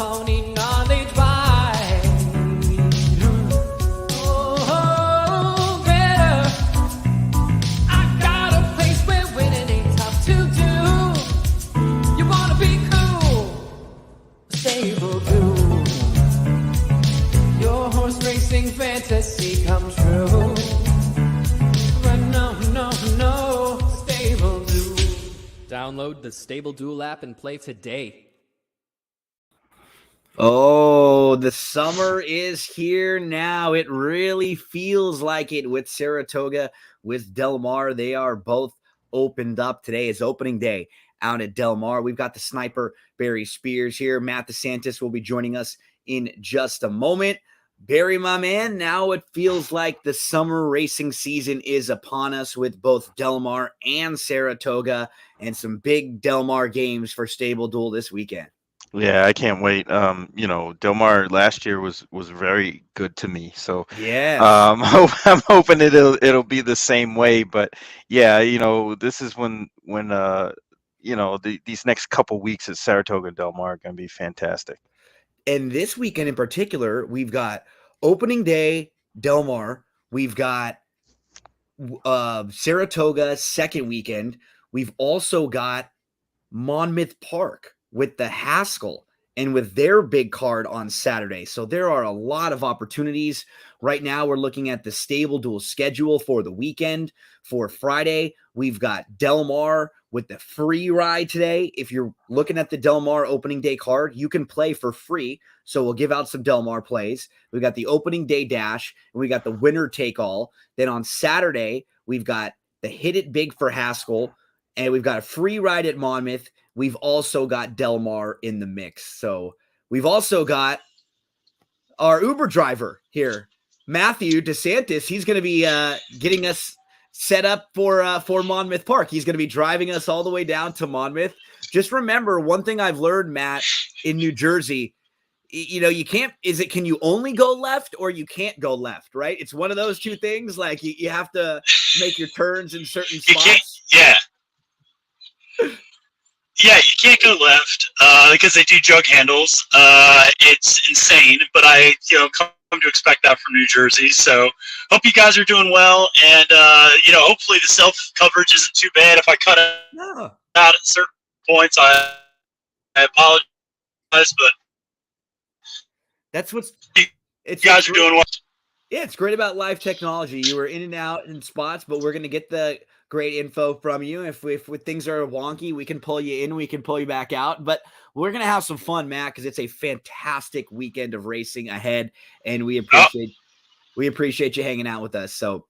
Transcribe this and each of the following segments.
pony knowledge by. Oh, better. I got a place where winning ain't tough to do. You wanna be cool, stable do. Your horse racing fantasy come true. But no, stable do. Download the Stable Duel app and play today. Oh, the summer is here now. It really feels like it with Saratoga, with Del Mar. They are both opened up. Today is opening day out at Del Mar. We've got the sniper, Barry Spears, here. Matt DeSantis will be joining us in just a moment. Barry, my man, now it feels like the summer racing season is upon us with both Del Mar and Saratoga and some big Del Mar games for Stable Duel this weekend. Yeah, I can't wait. Del Mar last year was very good to me. So yeah, I'm hoping it'll be the same way. But yeah, this is when these next couple weeks at Saratoga and Del Mar are going to be fantastic. And this weekend in particular, we've got opening day, Del Mar. We've got Saratoga second weekend. We've also got Monmouth Park with the Haskell and with their big card on Saturday. So there are a lot of opportunities. Right now, we're looking at the Stable Duel schedule for the weekend. For Friday, we've got Del Mar with the free ride today. If you're looking at the Del Mar opening day card, you can play for free. So we'll give out some Del Mar plays. We've got the opening day dash, and we got the winner take all. Then on Saturday, we've got the hit it big for Haskell, and we've got a free ride at Monmouth. We've also got Del Mar in the mix. So we've also got our Uber driver here, Matthew DeSantis. He's going to be getting us set up for Monmouth Park. He's going to be driving us all the way down to Monmouth. Just remember, one thing I've learned, Matt, in New Jersey, you can't, can you only go left or you can't go left, right? It's one of those two things. Like you have to make your turns in certain spots. Yeah. Yeah, you can't go left because they do jug handles. It's insane, but I come to expect that from New Jersey. So hope you guys are doing well, and hopefully the self coverage isn't too bad. If I cut out at certain points, I apologize, but that's what's you guys are doing well. Yeah, it's great about live technology. You were in and out in spots, but we're going to get the great info from you. If things are wonky, we can pull you in, we can pull you back out. But we're going to have some fun, Matt, because it's a fantastic weekend of racing ahead, and we appreciate you hanging out with us. So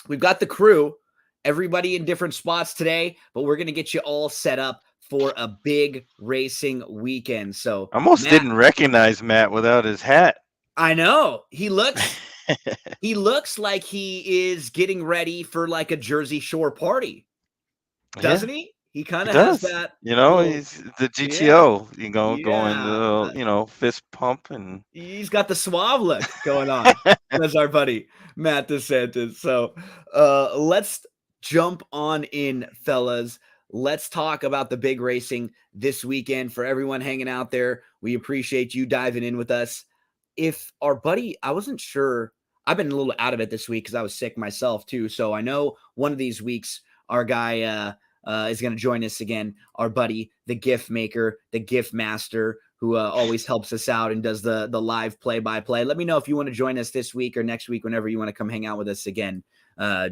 we've got the crew, everybody in different spots today, but we're going to get you all set up for a big racing weekend. So I almost didn't recognize Matt without his hat. I know. He looks like he is getting ready for like a Jersey Shore party. Doesn't he? He kind of has that. He's the GTO, going fist pump, and he's got the suave look going on. That's our buddy, Matt DeSantis. So let's jump on in, fellas. Let's talk about the big racing this weekend. For everyone hanging out there, we appreciate you diving in with us. If our buddy, I wasn't sure, I've been a little out of it this week because I was sick myself too. So I know one of these weeks our guy is going to join us again. Our buddy, the gift maker, the gift master, who always helps us out and does the live play-by-play. Let me know if you want to join us this week or next week, whenever you want to come hang out with us again.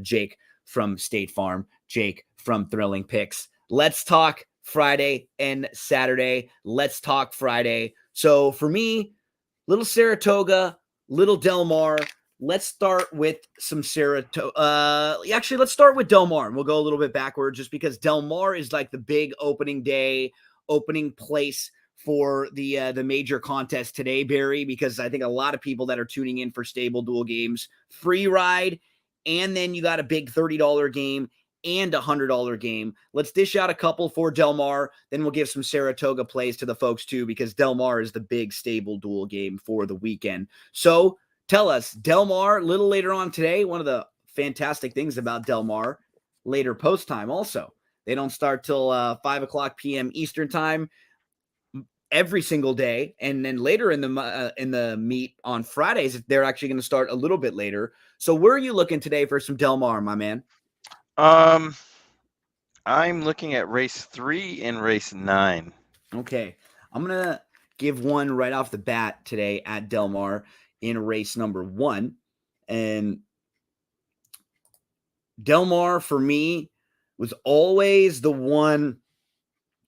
Jake from State Farm, Jake from Thrilling Picks. Let's talk Friday and Saturday. Let's talk Friday. So for me, little Saratoga, little Del Mar. Let's start with some Saratoga. Actually, let's start with Del Mar, and we'll go a little bit backward just because Del Mar is like the big opening day, opening place for the major contest today, Barry, because I think a lot of people that are tuning in for Stable Duel games, free ride, and then you got a big $30 game and a $100 game. Let's dish out a couple for Del Mar. Then we'll give some Saratoga plays to the folks too, because Del Mar is the big Stable Duel game for the weekend. So tell us, Del Mar, a little later on today, one of the fantastic things about Del Mar, later post time also. They don't start till 5 o'clock p.m. Eastern time. every single day, and then later in the meet on Fridays, they're actually going to start a little bit later. So where are you looking today for some Del Mar, my man? I'm looking at race 3 and race 9. Okay, I'm gonna give one right off the bat today at Del Mar in race number 1, and Del Mar for me was always the one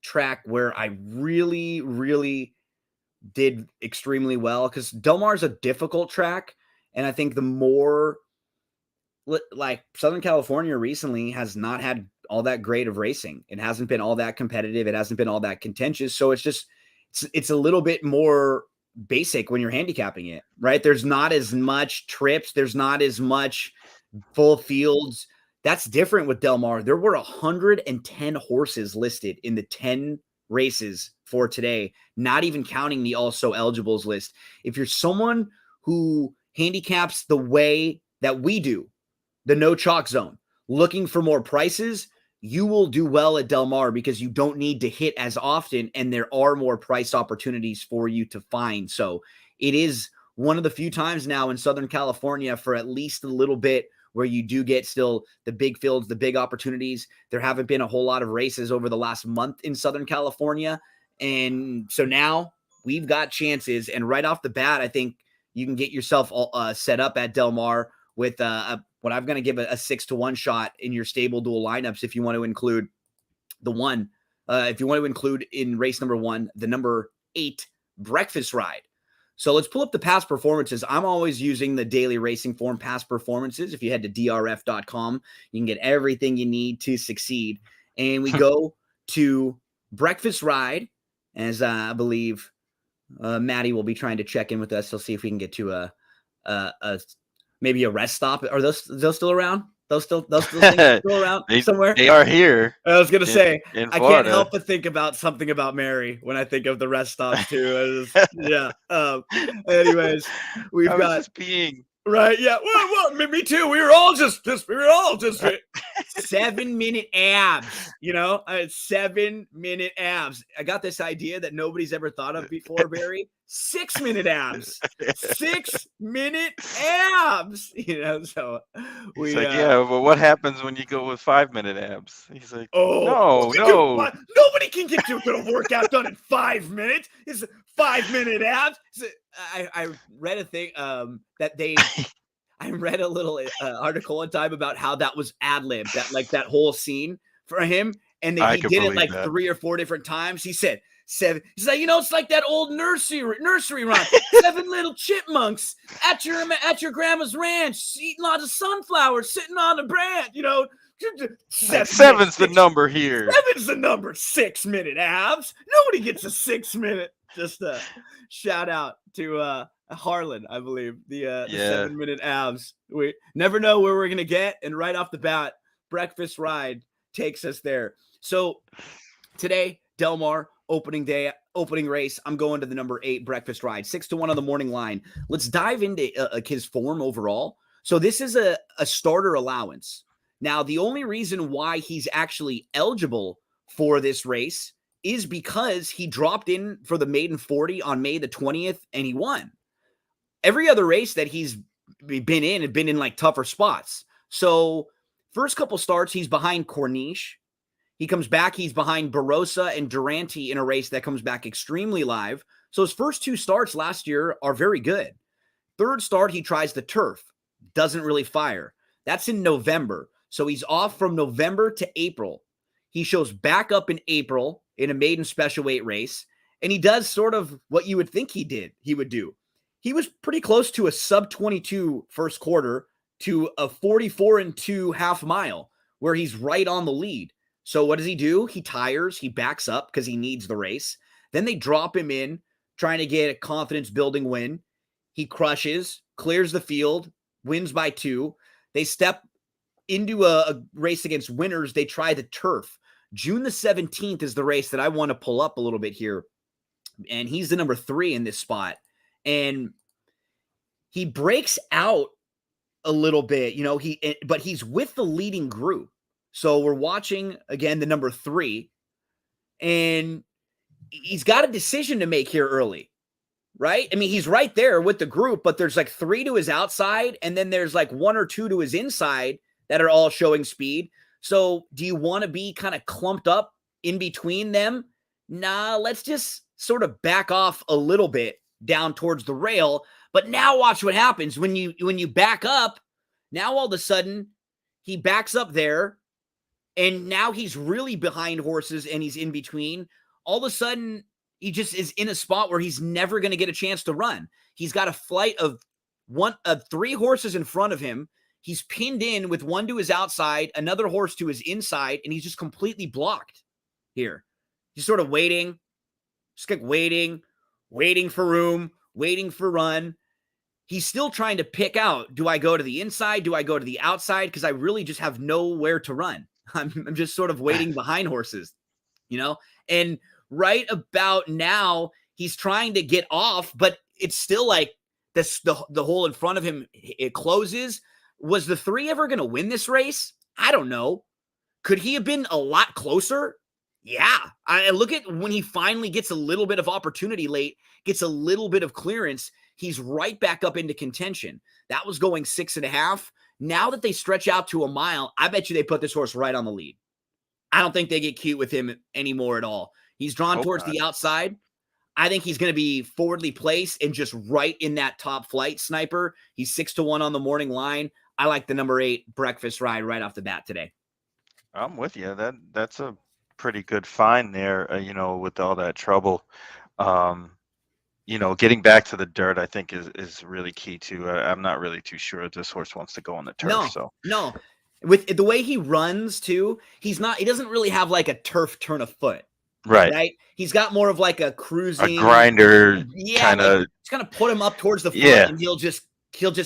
track where I really, really did extremely well, because Del Mar is a difficult track, and I think the more like Southern California recently has not had all that great of racing. It hasn't been all that competitive. It hasn't been all that contentious. So it's a little bit more basic when you're handicapping it, right? There's not as much trips. There's not as much full fields. That's different with Del Mar. There were 110 horses listed in the 10 races for today, not even counting the also eligibles list. If you're someone who handicaps the way that we do, the no chalk zone, looking for more prices, you will do well at Del Mar because you don't need to hit as often, and there are more price opportunities for you to find. So it is one of the few times now in Southern California for at least a little bit where you do get still the big fields, the big opportunities. There haven't been a whole lot of races over the last month in Southern California. And so now we've got chances. And right off the bat, I think you can get yourself all, set up at Del Mar with what I'm going to give a 6-1 shot in your stable dual lineups. If you want to include if you want to include in race number 1, the number 8 breakfast ride. So let's pull up the past performances. I'm always using the daily racing form past performances. If you head to drf.com, you can get everything you need to succeed. And we go to breakfast ride, as I believe Maddie will be trying to check in with us. He'll see if we can get to maybe a rest stop. Are those still around? Those things still around somewhere? They are here. I was gonna say, in I can't help but think about something about Mary when I think of the rest stops too. Yeah. Anyways, we've I was got just peeing. right. Yeah. Well, me too. We were all just 7-minute abs. 7-minute abs. I got this idea that nobody's ever thought of before, Barry. 6-minute abs. 6-minute abs. So He's like, yeah, but what happens when you go with 5-minute abs? He's like, no. Nobody can get you a workout done in 5 minutes. It's 5-minute abs. I read a thing that I read a little article one time about how that was ad-lib, that whole scene for him, and that he did it like 3 or 4 different times. He said 7. He's like, it's like that old nursery rhyme. 7 little chipmunks at your grandma's ranch, eating lots of sunflowers, sitting on a branch. 7's the number here. 7's the number. 6-minute abs. Nobody gets a 6-minute. Just a shout out to Harlan, I believe, the 7-minute abs. We never know where we're gonna get, and right off the bat, breakfast ride takes us there. So today, Del Mar opening race. I'm going to the number 8 breakfast ride, 6-1 on the morning line. Let's dive into his form overall. So this is a starter allowance. Now, the only reason why he's actually eligible for this race is because he dropped in for the maiden 40 on May the 20th, and he won. Every other race that he's been in had been in like tougher spots. So first couple starts, he's behind Corniche. He comes back, he's behind Barossa and Durante in a race that comes back extremely live. So his first 2 starts last year are very good. Third start, he tries the turf. Doesn't really fire. That's in November. So he's off from November to April. He shows back up in April in a maiden special weight race, and he does sort of what you would think he would do. He was pretty close to a sub 22 first quarter to a 44-2 half mile where he's right on the lead. So what does he do? He tires, he backs up because he needs the race. Then they drop him in, trying to get a confidence building win. He crushes, clears the field, wins by 2. They step into a race against winners. They try the turf. June the 17th is the race that I want to pull up a little bit here. And he's the number 3 in this spot. And he breaks out a little bit, but he's with the leading group. So we're watching again, the number 3, and he's got a decision to make here early, right? I mean, he's right there with the group, but there's like 3 to his outside, and then there's like 1 or 2 to his inside that are all showing speed. So do you want to be kind of clumped up in between them? Nah, let's just sort of back off a little bit down towards the rail. But now watch what happens when you back up. Now all of a sudden he backs up there, and now he's really behind horses and he's in between. All of a sudden he just is in a spot where he's never going to get a chance to run. He's got a flight of 3 horses in front of him. He's pinned in with 1 to his outside, another horse to his inside, and he's just completely blocked here. He's sort of waiting, just like waiting for room, waiting for run. He's still trying to pick out, do I go to the inside? Do I go to the outside? Because I really just have nowhere to run. I'm just sort of waiting behind horses, And right about now, he's trying to get off, but it's still like this, the hole in front of him, it closes. Was the 3 ever going to win this race? I don't know. Could he have been a lot closer? Yeah. I look at when he finally gets a little bit of opportunity late, gets a little bit of clearance, he's right back up into contention. That was going 6.5. Now that they stretch out to a mile, I bet you they put this horse right on the lead. I don't think they get cute with him anymore at all. He's drawn towards the outside. I think he's going to be forwardly placed and just right in that top flight sniper. He's 6-1 on the morning line. I like the number 8 breakfast ride right off the bat today. I'm with you. That's a pretty good find there, with all that trouble. Getting back to the dirt, I think is really key too. I'm not really too sure if this horse wants to go on the turf. No. With the way he runs too, he doesn't really have like a turf turn of foot. Right. He's got more of like a cruising, a grinder kind of. It's gonna put him up towards the front, and he'll just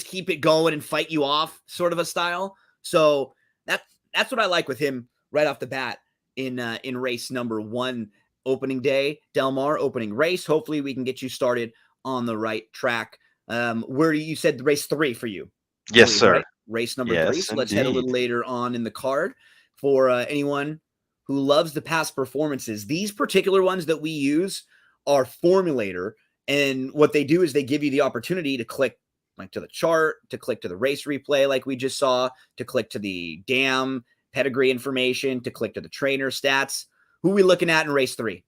keep it going and fight you off, sort of a style. So that's what I like with him right off the bat in race number 1, opening day, Del Mar opening race. Hopefully we can get you started on the right track. Where you said race 3 for you? Yes, sir. Right? Race number 3. So let's head a little later on in the card for anyone who loves the past performances. These particular ones that we use are Formulator, and what they do is they give you the opportunity to click like to the chart, to click to the race replay like we just saw, to click to the dam pedigree information, to click to the trainer stats. Who are we looking at in race 3?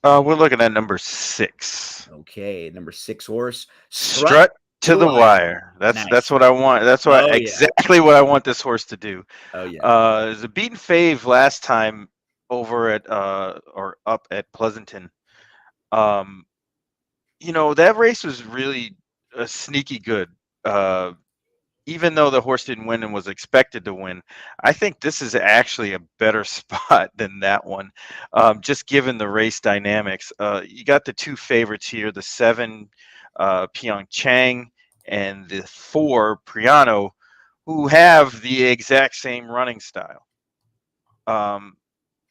We're looking at number 6. Okay, number 6 horse. Strut to the wire. That's what I want. That's exactly what I want this horse to do. Oh yeah. It was a beaten fave last time over at or up at Pleasanton. That race was really sneaky good. Even though the horse didn't win and was expected to win, I think this is actually a better spot than that one, just given the race dynamics. You got the 2 favorites here, the 7 Pyeongchang and the 4 Priano, who have the exact same running style,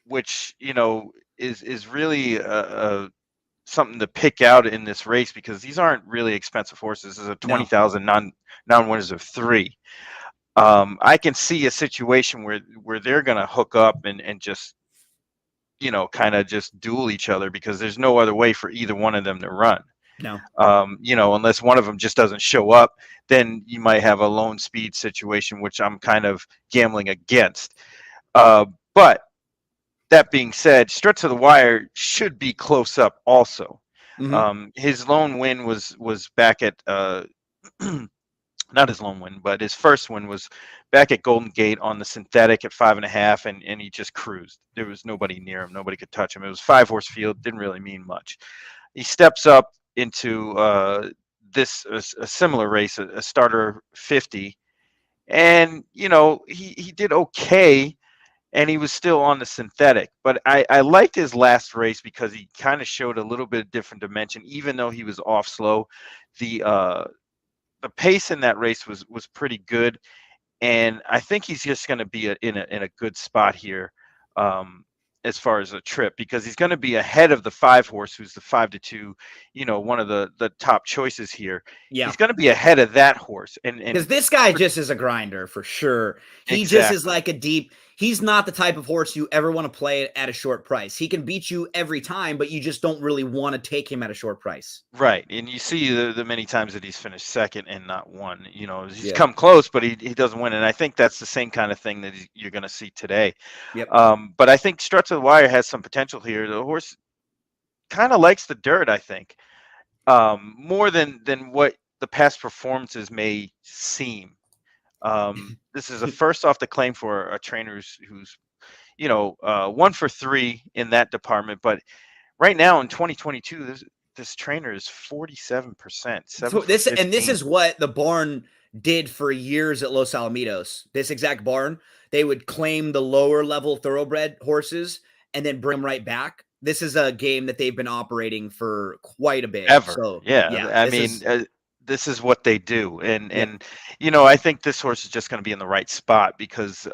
which is really something to pick out in this race, because these aren't really expensive horses. This is a 20,000 non-winners of 3. I can see a situation where they're going to hook up and just, kind of just duel each other, because there's no other way for either one of them to run. No. Unless one of them just doesn't show up, then you might have a lone speed situation, which I'm kind of gambling against. But that being said, Strut to the Wire should be close up also. Mm-hmm. His lone win was back at not his lone win, but his first win was back at Golden Gate on the synthetic at 5.5, and he just cruised. There was nobody near him. Nobody could touch him. It was 5-horse field. Didn't really mean much. He steps up into a similar race, a starter 50, and he did okay. And he was still on the synthetic. But I liked his last race because he kind of showed a little bit of different dimension, even though he was off slow. The pace in that race was pretty good. And I think he's just going to be in a good spot here as far as a trip, because he's going to be ahead of the 5-horse, who's the 5-2, one of the top choices here. Yeah. He's going to be ahead of that horse. And because this guy just is a grinder for sure. He just is like a deep. he's not the type of horse you ever want to play at a short price. He can beat you every time, but you just don't really want to take him at a short price. Right. And you see the many times that he's finished second and not won. He's Yeah. come close, but he doesn't win. And I think that's the same kind of thing that you're going to see today. Yep. But I think Struts of the Wire has some potential here. The horse kind of likes the dirt, I think, more than what the past performances may seem. This is a first off the claim for a trainer who's 1 for 3 in that department. But right now in 2022, this trainer is 47%. So this is what the barn did for years at Los Alamitos. This exact barn, they would claim the lower level thoroughbred horses and then bring them right back. This is a game that they've been operating for quite a bit. Ever. So, I mean, this is what they do. And I think this horse is just going to be in the right spot because, he's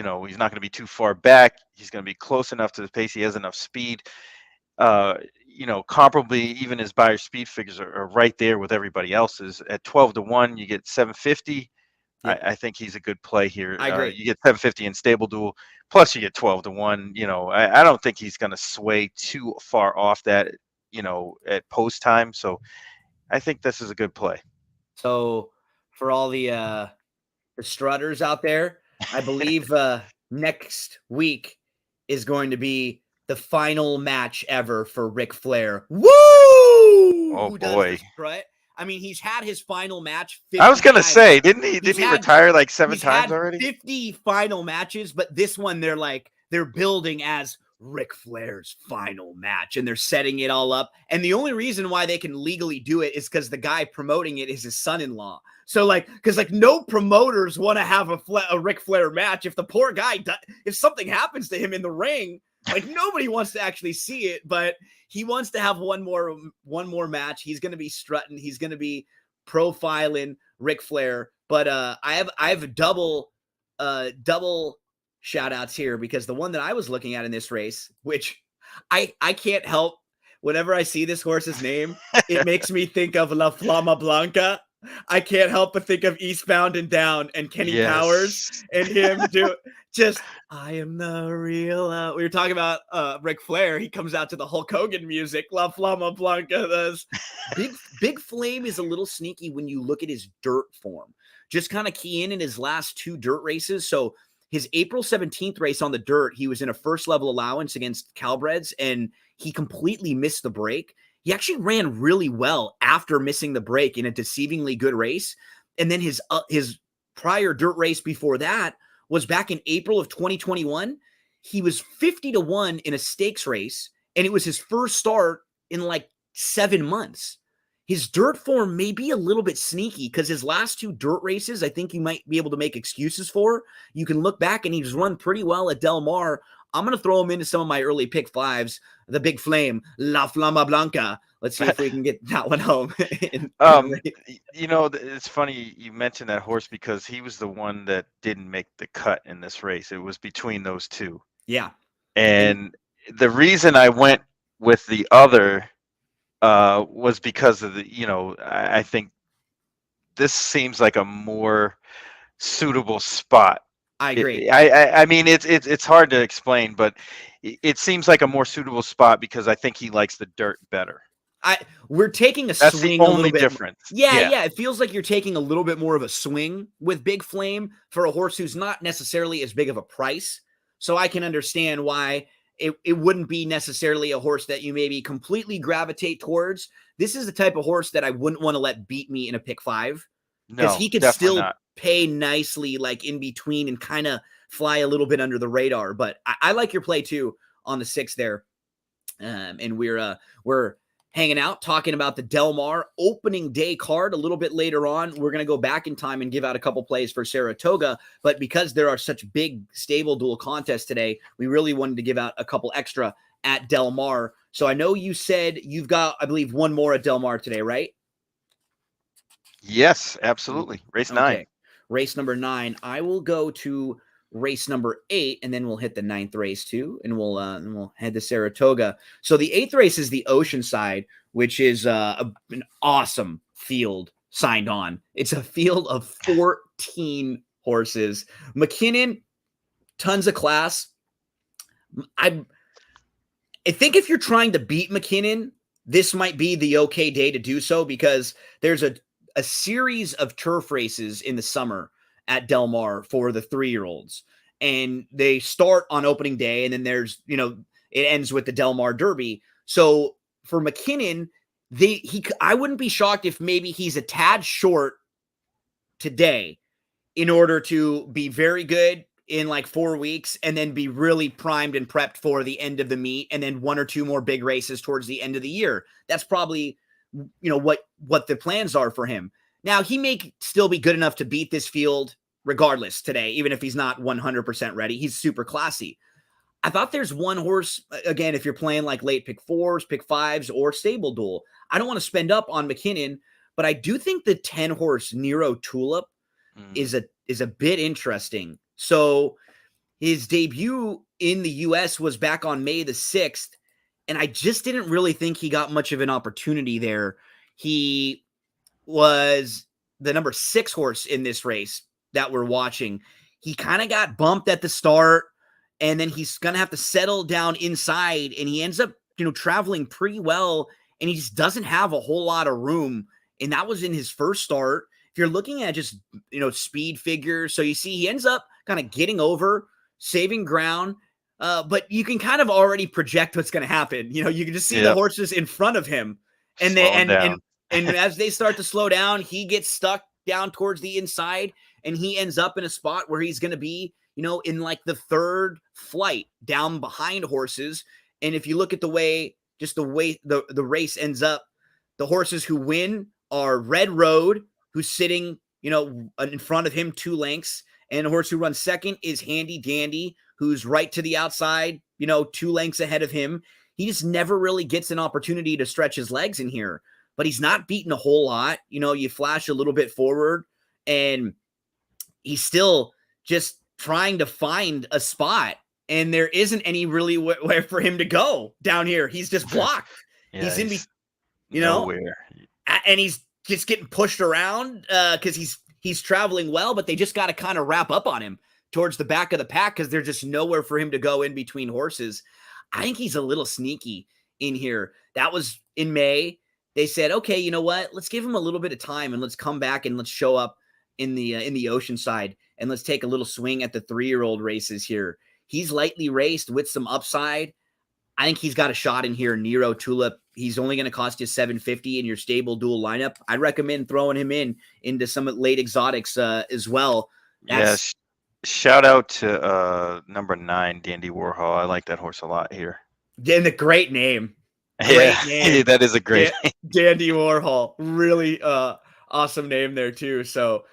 not going to be too far back. He's going to be close enough to the pace. He has enough speed. Comparably, even his buyer speed figures are right there with everybody else's. At 12-1, you get 750. Yep. I think he's a good play here. I agree. You get 750 in stable duel, plus you get 12-1. I don't think he's going to sway too far off that, at post time. So I think this is a good play. So for all the strutters out there, I believe next week is going to be the final match ever for Ric Flair. Woo! Oh boy! Right? I mean, he's had his final match. I was gonna say, didn't he? Did he retire like 7 times already? 50 final matches, but this one they're building as Ric Flair's final match, and they're setting it all up. And the only reason why they can legally do it is because the guy promoting it is his son-in-law. So because no promoters want to have a Ric Flair match. If the poor guy, if something happens to him in the ring, nobody wants to actually see it, but he wants to have one more match. He's going to be strutting. He's going to be profiling Ric Flair. But I have double shout outs here because the one that I was looking at in this race, which I can't help whenever I see this horse's name, it makes me think of La Flama Blanca. I can't help but think of Eastbound and Down and Kenny Powers and him I am the real. We were talking about Ric Flair. He comes out to the Hulk Hogan music. La Flama Blanca does. Big Flame is a little sneaky when you look at his dirt form. Just kind of key in his last 2 dirt races. So his April 17th race on the dirt, he was in a first level allowance against Calbreds and he completely missed the break. He actually ran really well after missing the break in a deceivingly good race. And then his prior dirt race before that was back in April of 2021. He was 50-1 in a stakes race, and it was his first start in 7 months. His dirt form may be a little bit sneaky because his last 2 dirt races, I think you might be able to make excuses for. You can look back and he's run pretty well at Del Mar. I'm going to throw him into some of my early pick 5s. The Big Flame, La Flama Blanca. Let's see if we can get that one home. It's funny you mentioned that horse because he was the one that didn't make the cut in this race. It was between those 2. Yeah. And the reason I went with the other was because of I think this seems like a more suitable spot. I agree. I mean, it's hard to explain, but it seems like a more suitable spot because I think he likes the dirt better. We're taking That's swing the a only little bit. difference. Yeah. It feels like you're taking a little bit more of a swing with Big Flame for a horse who's not necessarily as big of a price. So I can understand why it wouldn't be necessarily a horse that you maybe completely gravitate towards. This is the type of horse that I wouldn't want to let beat me in a pick 5 because he could still pay nicely in between and kind of fly a little bit under the radar. But I like your play too on the 6 there. And we're hanging out talking about the Del Mar opening day card a little bit later on. We're going to go back in time and give out a couple plays for Saratoga, but because there are such big stable dual contests today, we really wanted to give out a couple extra at Del Mar. So I know you said you've got, I believe, one more at Del Mar today, right? Yes, absolutely. Race 9. Race number 9. I will go to race number 8, and then we'll hit the 9th race too, and we'll head to Saratoga. So the 8th race is the Oceanside, which is an awesome field signed on. It's a field of 14 horses. McKinnon, tons of class. I think if you're trying to beat McKinnon, this might be the okay day to do so, because there's a series of turf races in the summer at Del Mar for the 3-year-olds. And they start on opening day, and then there's, it ends with the Del Mar Derby. So for McKinnon, I wouldn't be shocked if maybe he's a tad short today in order to be very good in like 4 weeks and then be really primed and prepped for the end of the meet, and then 1 or 2 more big races towards the end of the year. That's probably, what the plans are for him. Now, he may still be good enough to beat this field regardless today, even if he's not 100% ready. He's super classy. I thought there's one horse, again, if you're playing like late pick 4s, pick 5s, or stable duel. I don't want to spend up on McKinnon, but I do think the 10 horse Nero Tulip is a bit interesting. So his debut in the US was back on May the 6th, and I just didn't really think he got much of an opportunity there. He was the number 6 horse in this race that we're watching. He kind of got bumped at the start, and then he's going to have to settle down inside, and he ends up, traveling pretty well, and he just doesn't have a whole lot of room. And that was in his first start. If you're looking at just, speed figures, so you see he ends up kind of getting over, saving ground, but you can kind of already project what's going to happen. You can just see the horses in front of him, and and as they start to slow down, he gets stuck down towards the inside, and he ends up in a spot where he's going to be, in like the 3rd flight down behind horses. And if you look at the way the race ends up, the horses who win are Red Road, who's sitting, in front of him 2 lengths. And the horse who runs second is Handy Dandy, who's right to the outside, 2 lengths ahead of him. He just never really gets an opportunity to stretch his legs in here, but he's not beaten a whole lot. You flash a little bit forward, and he's still just trying to find a spot, and there isn't any really where for him to go down here. He's just blocked. He's in, nowhere, and he's just getting pushed around because he's traveling well, but they just got to kind of wrap up on him towards the back of the pack because there's just nowhere for him to go in between horses. I think he's a little sneaky in here. That was in May. They said, okay, you know what? Let's give him a little bit of time, and let's come back and let's show up in the Oceanside, and let's take a little swing at the 3-year-old races here. He's lightly raced with some upside. I think he's got a shot in here. Nero Tulip. He's only going to cost you $750 in your stable dual lineup. I'd recommend throwing him into some late exotics as well. Yes. Shout out to number 9, Dandy Warhol. I like that horse a lot here. And the great name. Name. That is a great name. Dandy Warhol. Really awesome name there too. So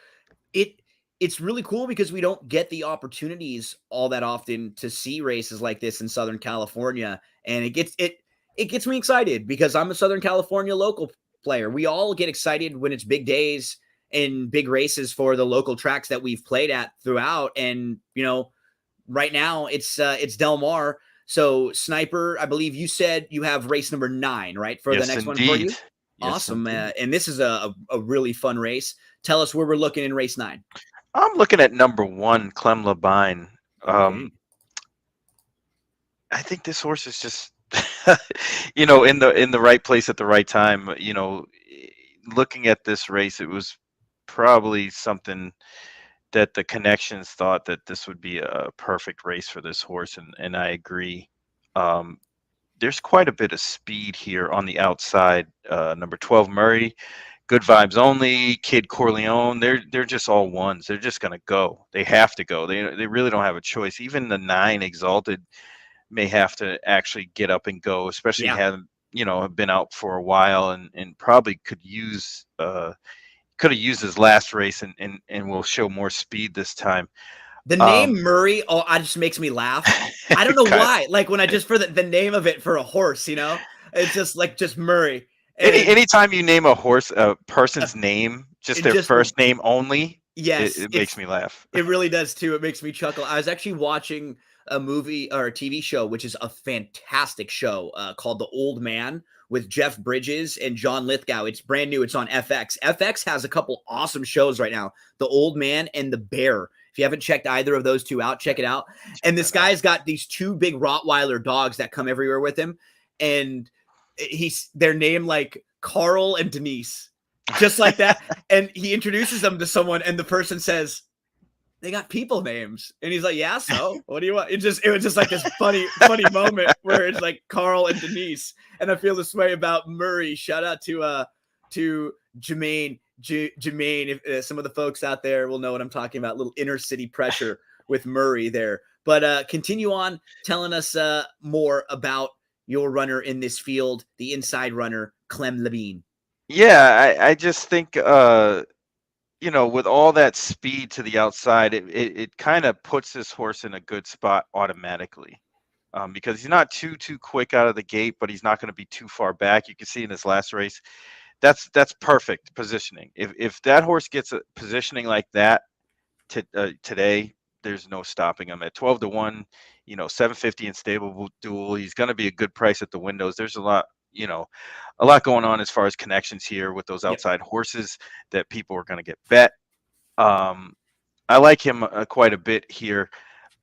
it's really cool because we don't get the opportunities all that often to see races like this in Southern California. And it gets me excited because I'm a Southern California local player. We all get excited when it's big days and big races for the local tracks that we've played at throughout. And, right now it's Del Mar. So Sniper, I believe you said you have race number 9, right? For the next one for you. Yes, awesome. And this is a really fun race. Tell us where we're looking in race 9. I'm looking at number 1, Clem Levine. Okay. I think this horse is just, in the right place at the right time. Looking at this race, it was probably something that the connections thought that this would be a perfect race for this horse, and I agree. There's quite a bit of speed here on the outside. Number 12, Murray. Good Vibes Only, Kid Corleone, they're just all ones. They're just going to go. They have to go. They really don't have a choice. Even the 9 Exalted may have to actually get up and go, especially have been out for a while and probably could have used his last race and will show more speed this time. The name Murray, it just makes me laugh. I don't know why. Like when I just for the name of it for a horse, it's just Murray. Anytime you name a horse, a person's name, just their first name only, yes, it makes me laugh. It really does too. It makes me chuckle. I was actually watching a movie or a TV show, which is a fantastic show called The Old Man with Jeff Bridges and John Lithgow. It's brand new. It's on FX. FX has a couple awesome shows right now. The Old Man and The Bear. If you haven't checked either of those two out, check it out. And this guy's got these two big Rottweiler dogs that come everywhere with him. And they're named like Carl and Denise, just like that. And he introduces them to someone and the person says, they got people names. And he's like, yeah, so what do you want? It was just like this funny moment where it's like Carl and Denise. And I feel this way about Murray. Shout out to Jermaine. Jermaine, if some of the folks out there will know what I'm talking about, little inner city pressure with Murray there. But continue on telling us more about your runner in this field, the inside runner, Clem Levine. Yeah, I just think with all that speed to the outside, it kind of puts this horse in a good spot automatically, because he's not too quick out of the gate, but he's not going to be too far back. You can see in this last race, that's perfect positioning. If that horse gets a positioning like that today, there's no stopping him at 12-1. 750 in stable duel. He's going to be a good price at the windows. There's a lot going on as far as connections here with those outside horses that people are going to get bet. I like him quite a bit here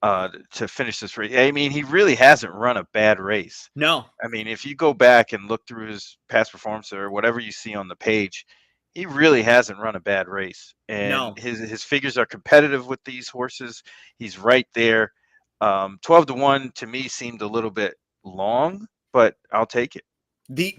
to finish this race. I mean, he really hasn't run a bad race. No. I mean, if you go back and look through his past performance or whatever you see on the page, he really hasn't run a bad race. And his figures are competitive with these horses. He's right there. 12-1 to me seemed a little bit long, but I'll take it.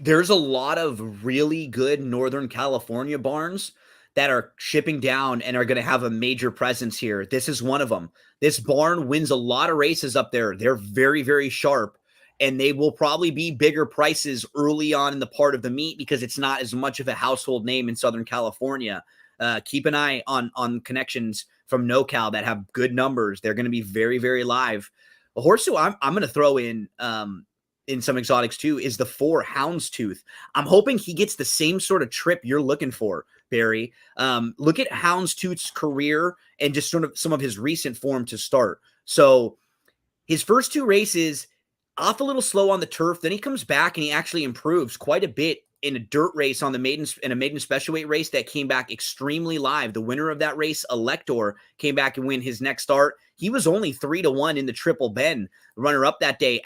There's a lot of really good Northern California barns that are shipping down and are going to have a major presence here. This is one of them. This barn wins a lot of races up there. They're very, very sharp, and they will probably be bigger prices early on in the part of the meet because it's not as much of a household name in Southern California. Keep an eye on connections from NoCal that have good numbers. They're going to be very, very live. A horse who I'm going to throw in some exotics too is the 4 Houndstooth. I'm hoping he gets the same sort of trip you're looking for, Barry. Look at Houndstooth's career and just sort of some of his recent form to start. So his first 2 races off a little slow on the turf. Then he comes back and he actually improves quite a bit in a dirt race on the maiden special weight race that came back extremely live. The winner of that race, Elector, came back and win his next start. He was only 3-1 in the Triple Bend. Runner up that day,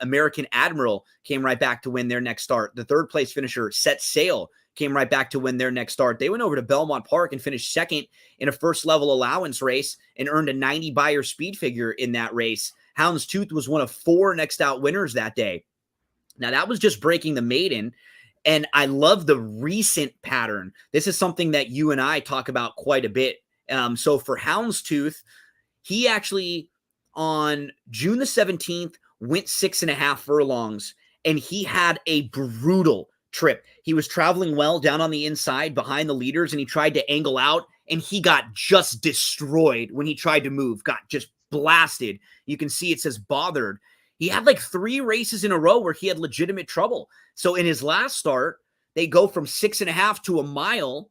American Admiral, came right back to win their next start. The third place finisher, Set Sail, came right back to win their next start. They went over to Belmont Park and finished second in a first level allowance race and earned a 90 buyer speed figure in that race. Houndstooth was one of 4 next out winners that day. Now, that was just breaking the maiden, and I love the recent pattern. This is something that you and I talk about quite a bit. So for Houndstooth, he actually, on June the 17th, went 6.5 furlongs, and he had a brutal trip. He was traveling well down on the inside behind the leaders, and he tried to angle out, and he got just destroyed when he tried to move, got just blasted. You can see it says bothered. He had like 3 races in a row where he had legitimate trouble. So in his last start, they go from 6.5 to a mile.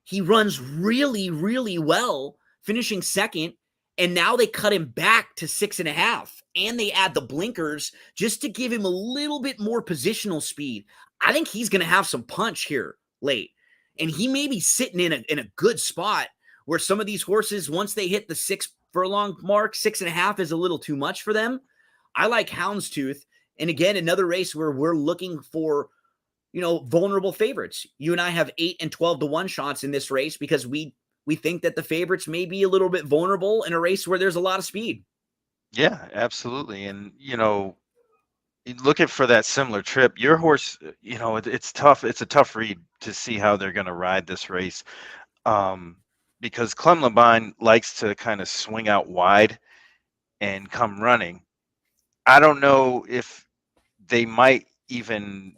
He runs really, really well, finishing second. And now they cut him back to 6.5. And they add the blinkers just to give him a little bit more positional speed. I think he's going to have some punch here late. And he may be sitting in a good spot where some of these horses, once they hit the 6 furlong mark, 6.5 is a little too much for them. I like Houndstooth. And again, another race where we're looking for, vulnerable favorites. You and I have 8 and 12-1 shots in this race because we think that the favorites may be a little bit vulnerable in a race where there's a lot of speed. Yeah, absolutely. And, looking for that similar trip, your horse, it's tough. It's a tough read to see how they're going to ride this race. Because Clem Levine likes to kind of swing out wide and come running. I don't know if they might even,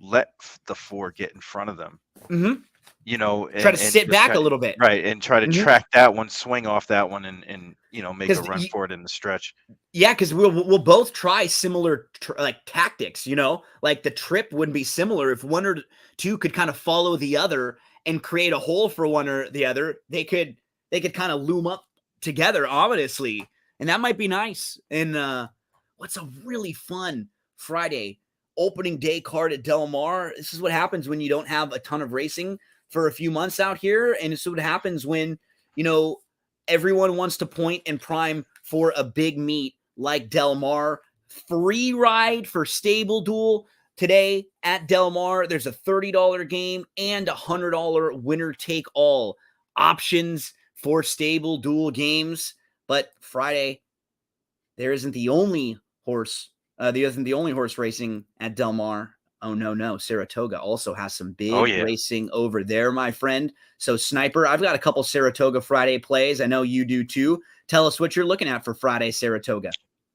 let the 4 get in front of them. Mm-hmm. Try to sit back a little bit. Right, and try to track that one, swing off that one, and make a run for it in the stretch. Yeah, because we'll both try similar tactics, like the trip wouldn't be similar. If one or two could kind of follow the other and create a hole for one or the other, they could kind of loom up together ominously, and that might be nice. And what's a really fun Friday opening day card at Del Mar? This is what happens when you don't have a ton of racing for a few months out here. And this is what happens when, everyone wants to point and prime for a big meet like Del Mar. Free ride for Stable Duel today at Del Mar. There's a $30 game and a $100 winner take all options for Stable Duel games. But Friday, there isn't the only horse. There isn't the only horse racing at Del Mar. Oh, no. Saratoga also has some big racing over there, my friend. So, Sniper, I've got a couple Saratoga Friday plays. I know you do too. Tell us what you're looking at for Friday, Saratoga.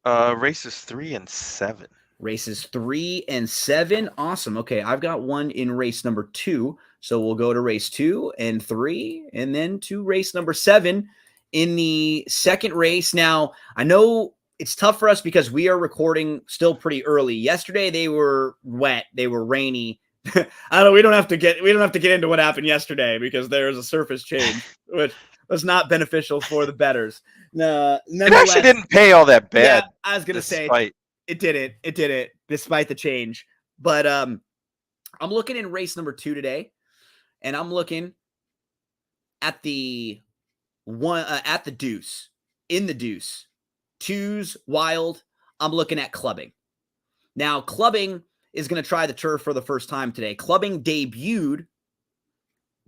Races 3 and 7. Races 3 and 7. Awesome. Okay, I've got one in race number 2. So, we'll go to race 2 and 3 and then to race number 7 in the second race. Now, I know it's tough for us because we are recording still pretty early. Yesterday they were wet, they were rainy. I don't know. We don't have to get into what happened yesterday because there's a surface change, which was not beneficial for the bettors. No, it actually didn't pay all that bad. Yeah, I was gonna say it didn't, despite the change. But I'm looking in race number 2 today, and I'm looking at the one at the deuce, in the deuce. 2's wild. I'm looking at Clubbing. Now, Clubbing is going to try the turf for the first time today. Clubbing debuted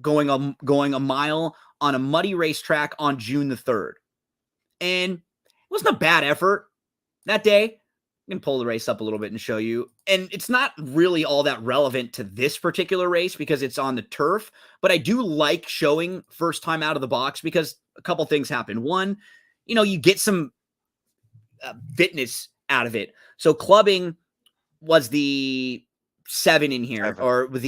going a mile on a muddy racetrack on June the 3rd. And it wasn't a bad effort that day. I can pull the race up a little bit and show you. And it's not really all that relevant to this particular race because it's on the turf. But I do like showing first time out of the box because a couple things happen. One, you get some fitness out of it. So Clubbing was the 7 in here, or was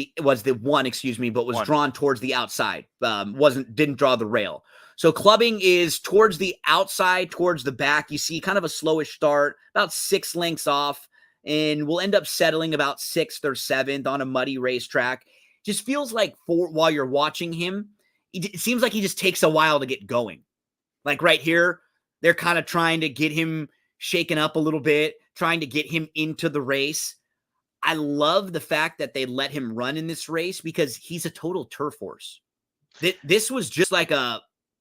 the 1, but was drawn towards the outside. Didn't draw the rail. So Clubbing is towards the outside, towards the back. You see kind of a slowish start, about 6 lengths off, and will end up settling about 6th or 7th on a muddy racetrack. Just feels like while you're watching him, it seems like he just takes a while to get going. Like right here, they're kind of trying to get him shaken up a little bit, trying to get him into the race. I love the fact that they let him run in this race because he's a total turf horse. This was just like an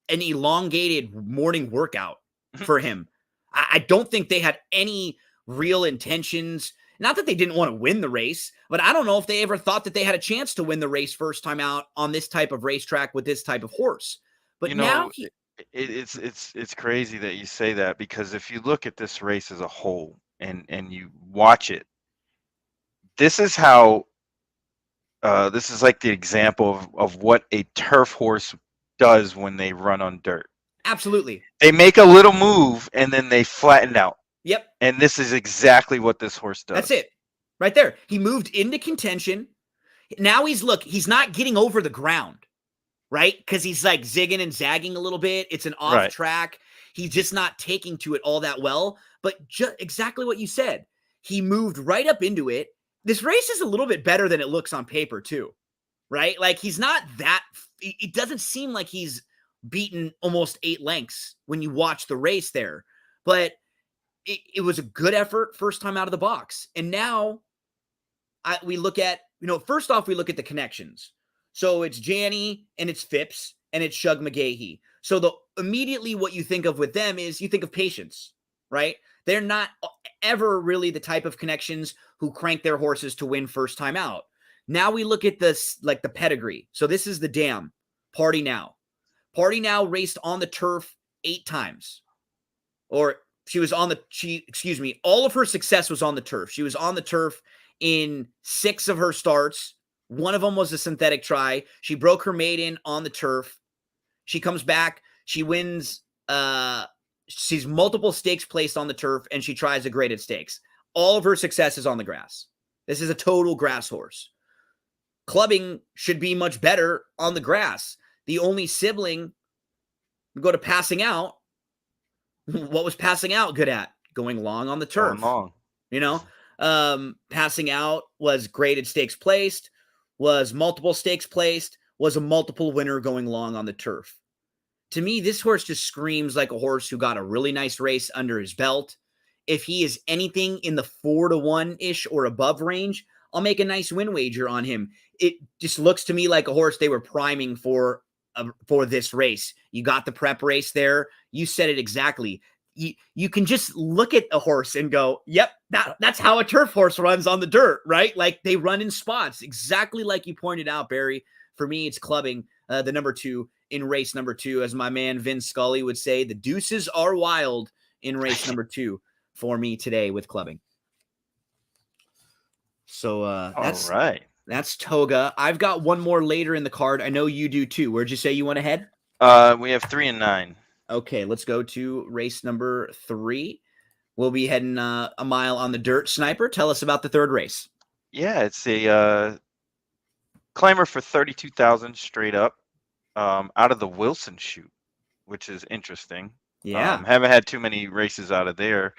elongated morning workout for him. I don't think they had any real intentions. Not that they didn't want to win the race, but I don't know if they ever thought that they had a chance to win the race first time out on this type of racetrack with this type of horse. But now it's crazy that you say that because if you look at this race as a whole and you watch it, this is how this is like the example of what a turf horse does when they run on dirt. Absolutely. They make a little move and then they flatten out. Yep. And this is exactly what this horse does. That's it. Right there. He moved into contention. Now he's not getting over the ground. Right? Because he's like zigging and zagging a little bit. It's an off track. He's just not taking to it all that well. But just exactly what you said. He moved right up into it. This race is a little bit better than it looks on paper too. Right? Like he's not that. It doesn't seem like he's beaten almost 8 lengths when you watch the race there. But it was a good effort first time out of the box. And now we look at, first off, we look at the connections. So it's Janney and it's Phipps and it's Shug McGahee. So immediately what you think of with them is you think of patience, right? They're not ever really the type of connections who crank their horses to win first time out. Now we look at this, like the pedigree. So this is the dam. Party Now. Party Now raced on the turf 8 times. Or all of her success was on the turf. She was on the turf in 6 of her starts. One of them was a synthetic try. She broke her maiden on the turf. She comes back. She wins. She's multiple stakes placed on the turf, and she tries a graded stakes. All of her success is on the grass. This is a total grass horse. Clubbing should be much better on the grass. The only sibling go to Passing Out. What was Passing Out good at? Going long on the turf. Going long. Passing Out was graded stakes placed, was multiple stakes placed, was a multiple winner going long on the turf. To me, this horse just screams like a horse who got a really nice race under his belt. If he is anything in the 4-1-ish or above range, I'll make a nice win wager on him. It just looks to me like a horse they were priming for for this race. You got the prep race there. You said it exactly. You can just look at a horse and go, yep, that's how a turf horse runs on the dirt, right? Like they run in spots, exactly like you pointed out, Barry. For me, it's clubbing, the number 2 in race number 2. As my man Vince Scully would say, the deuces are wild in race number 2 for me today with clubbing. So that's Toga. I've got one more later in the card. I know you do too. Where'd you say you went ahead? We have 3 and 9. Okay, let's go to race number 3. We'll be heading a mile on the dirt. Sniper, tell us about the third race. Yeah, it's a climber for 32,000 straight up, out of the Wilson chute, which is interesting. Yeah. Haven't had too many races out of there.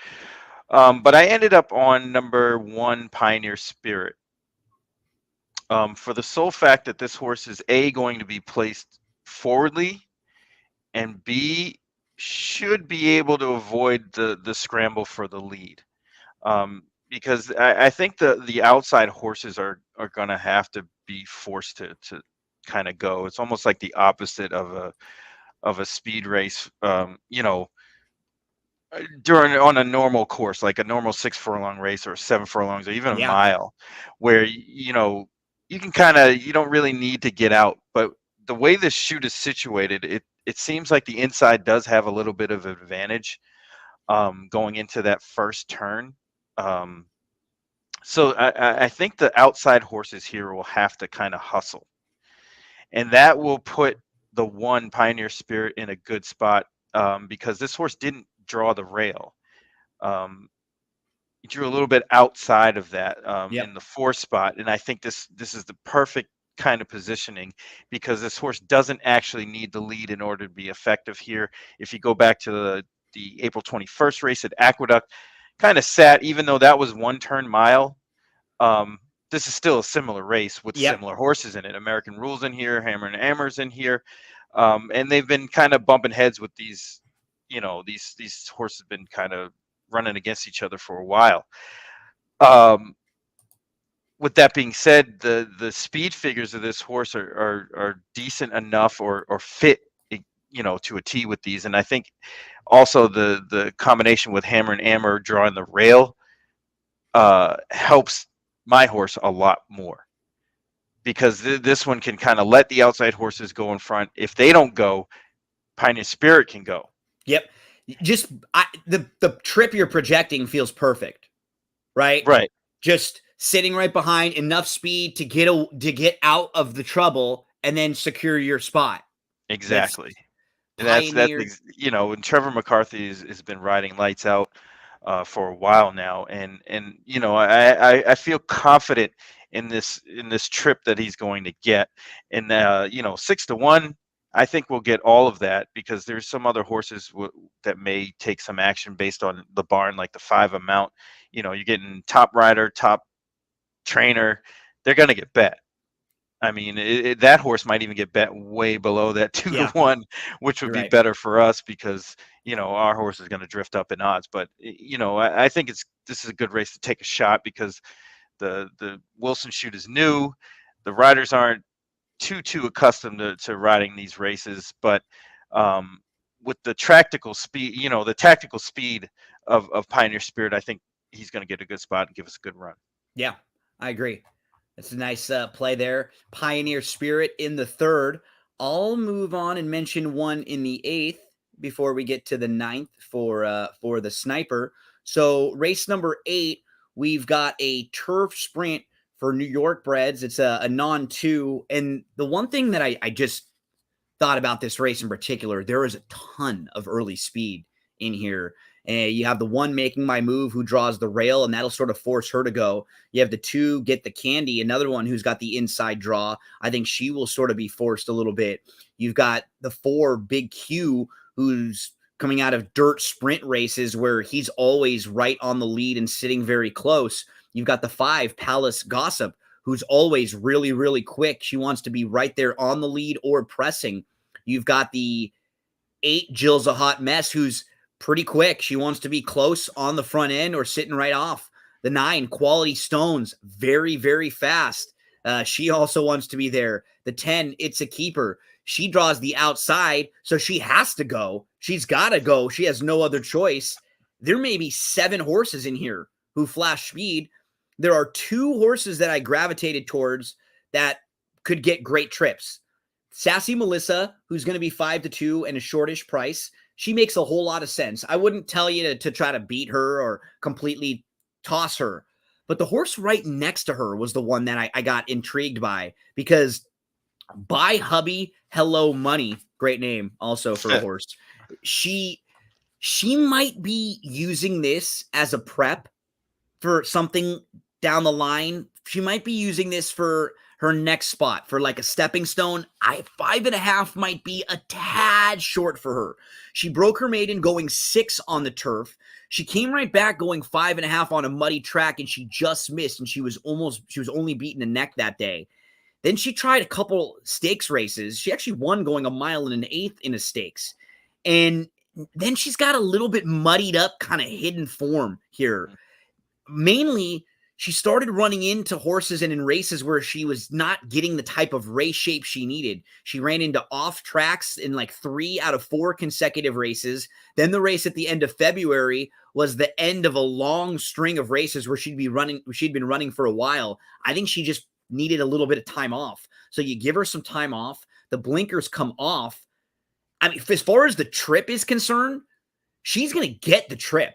But I ended up on number 1, Pioneer Spirit. For the sole fact that this horse is A, going to be placed forwardly, and B, should be able to avoid the scramble for the lead. Because I think the outside horses are going to have to be forced to kind of go. It's almost like the opposite of a speed race, on a normal course, like a normal 6 furlong race or 7 furlongs or even a mile, where you don't really need to get out. But the way this chute is situated, it seems like the inside does have a little bit of advantage going into that first turn. So I think the outside horses here will have to kind of hustle. And that will put the 1, Pioneer Spirit, in a good spot because this horse didn't draw the rail. He drew a little bit outside of that in the 4 spot. And I think this is the perfect kind of positioning because this horse doesn't actually need the lead in order to be effective here. If you go back to the April 21st race at Aqueduct, kind of sat, even though that was 1 turn mile. This is still a similar race with similar horses in it. American Rule's in here, Hammer and Ammer's in here, and they've been kind of bumping heads with these. These horses have been kind of running against each other for a while. With that being said, the speed figures of this horse are decent enough or fit, to a T with these. And I think also the combination with Hammer and Ammer drawing the rail helps my horse a lot more because this one can kind of let the outside horses go in front. If they don't go, Pioneer Spirit can go. Yep. Just the trip you're projecting feels perfect, right? Right. Just sitting right behind, enough speed to get out of the trouble and then secure your spot. Exactly. That's and Trevor McCarthy has been riding lights out for a while now, and I feel confident in this trip that he's going to get, and 6-1. I think we'll get all of that because there's some other horses that may take some action based on the barn, like the 5 amount. You're getting top rider, top trainer. They're going to get bet. I mean, that horse might even get bet way below that 2-1, which would be better for us because, our horse is going to drift up in odds. But, I think this is a good race to take a shot because the Wilson chute is new. The riders aren't too accustomed to riding these races, but with the tactical speed, of Pioneer Spirit, I think he's going to get a good spot and give us a good run. Yeah, I agree. That's a nice play there. Pioneer Spirit in the 3rd. I'll move on and mention one in the 8th before we get to the 9th for the Sniper. So race number 8, we've got a turf sprint for New York breds. It's a non-2. And the one thing that I just thought about this race in particular, there is a ton of early speed in here. And you have the 1 Making My Move who draws the rail, and that'll sort of force her to go. You have the 2 Get the Candy, another one who's got the inside draw. I think she will sort of be forced a little bit. You've got the 4 Big Q, who's coming out of dirt sprint races where he's always right on the lead and sitting very close. You've got the 5 Palace Gossip, who's always really, really quick. She wants to be right there on the lead or pressing. You've got the 8 Jill's a Hot Mess, who's pretty quick. She wants to be close on the front end or sitting right off. The 9 Quality Stones, very, very fast. She also wants to be there. The 10 It's a Keeper. She draws the outside, so she has to go. She's got to go. She has no other choice. There may be 7 horses in here who flash speed. There are 2 horses that I gravitated towards that could get great trips. Sassy Melissa, who's going to be 5-2 and a shortish price. She makes a whole lot of sense. I wouldn't tell you to try to beat her or completely toss her. But the horse right next to her was the one that I got intrigued by, because Buy Hubby Hello Money, great name also for a horse. She might be using this as a prep for something down the line. She might be using this for her next spot, for like a stepping stone. 5.5 might be a tad short for her. She broke her maiden going 6 on the turf. She came right back going 5.5 on a muddy track, and she just missed, and she was only beaten a neck that day. Then she tried a couple stakes races. She actually won going 1 mile and 1/8 in a stakes. And then she's got a little bit muddied up kind of hidden form here. Mainly, she started running into horses and in races where she was not getting the type of race shape she needed. She ran into off tracks in like 3 out of 4 consecutive races. Then the race at the end of February was the end of a long string of races where she'd been running for a while. I think she just needed a little bit of time off. So you give her some time off, the blinkers come off. I mean, as far as the trip is concerned, she's going to get the trip.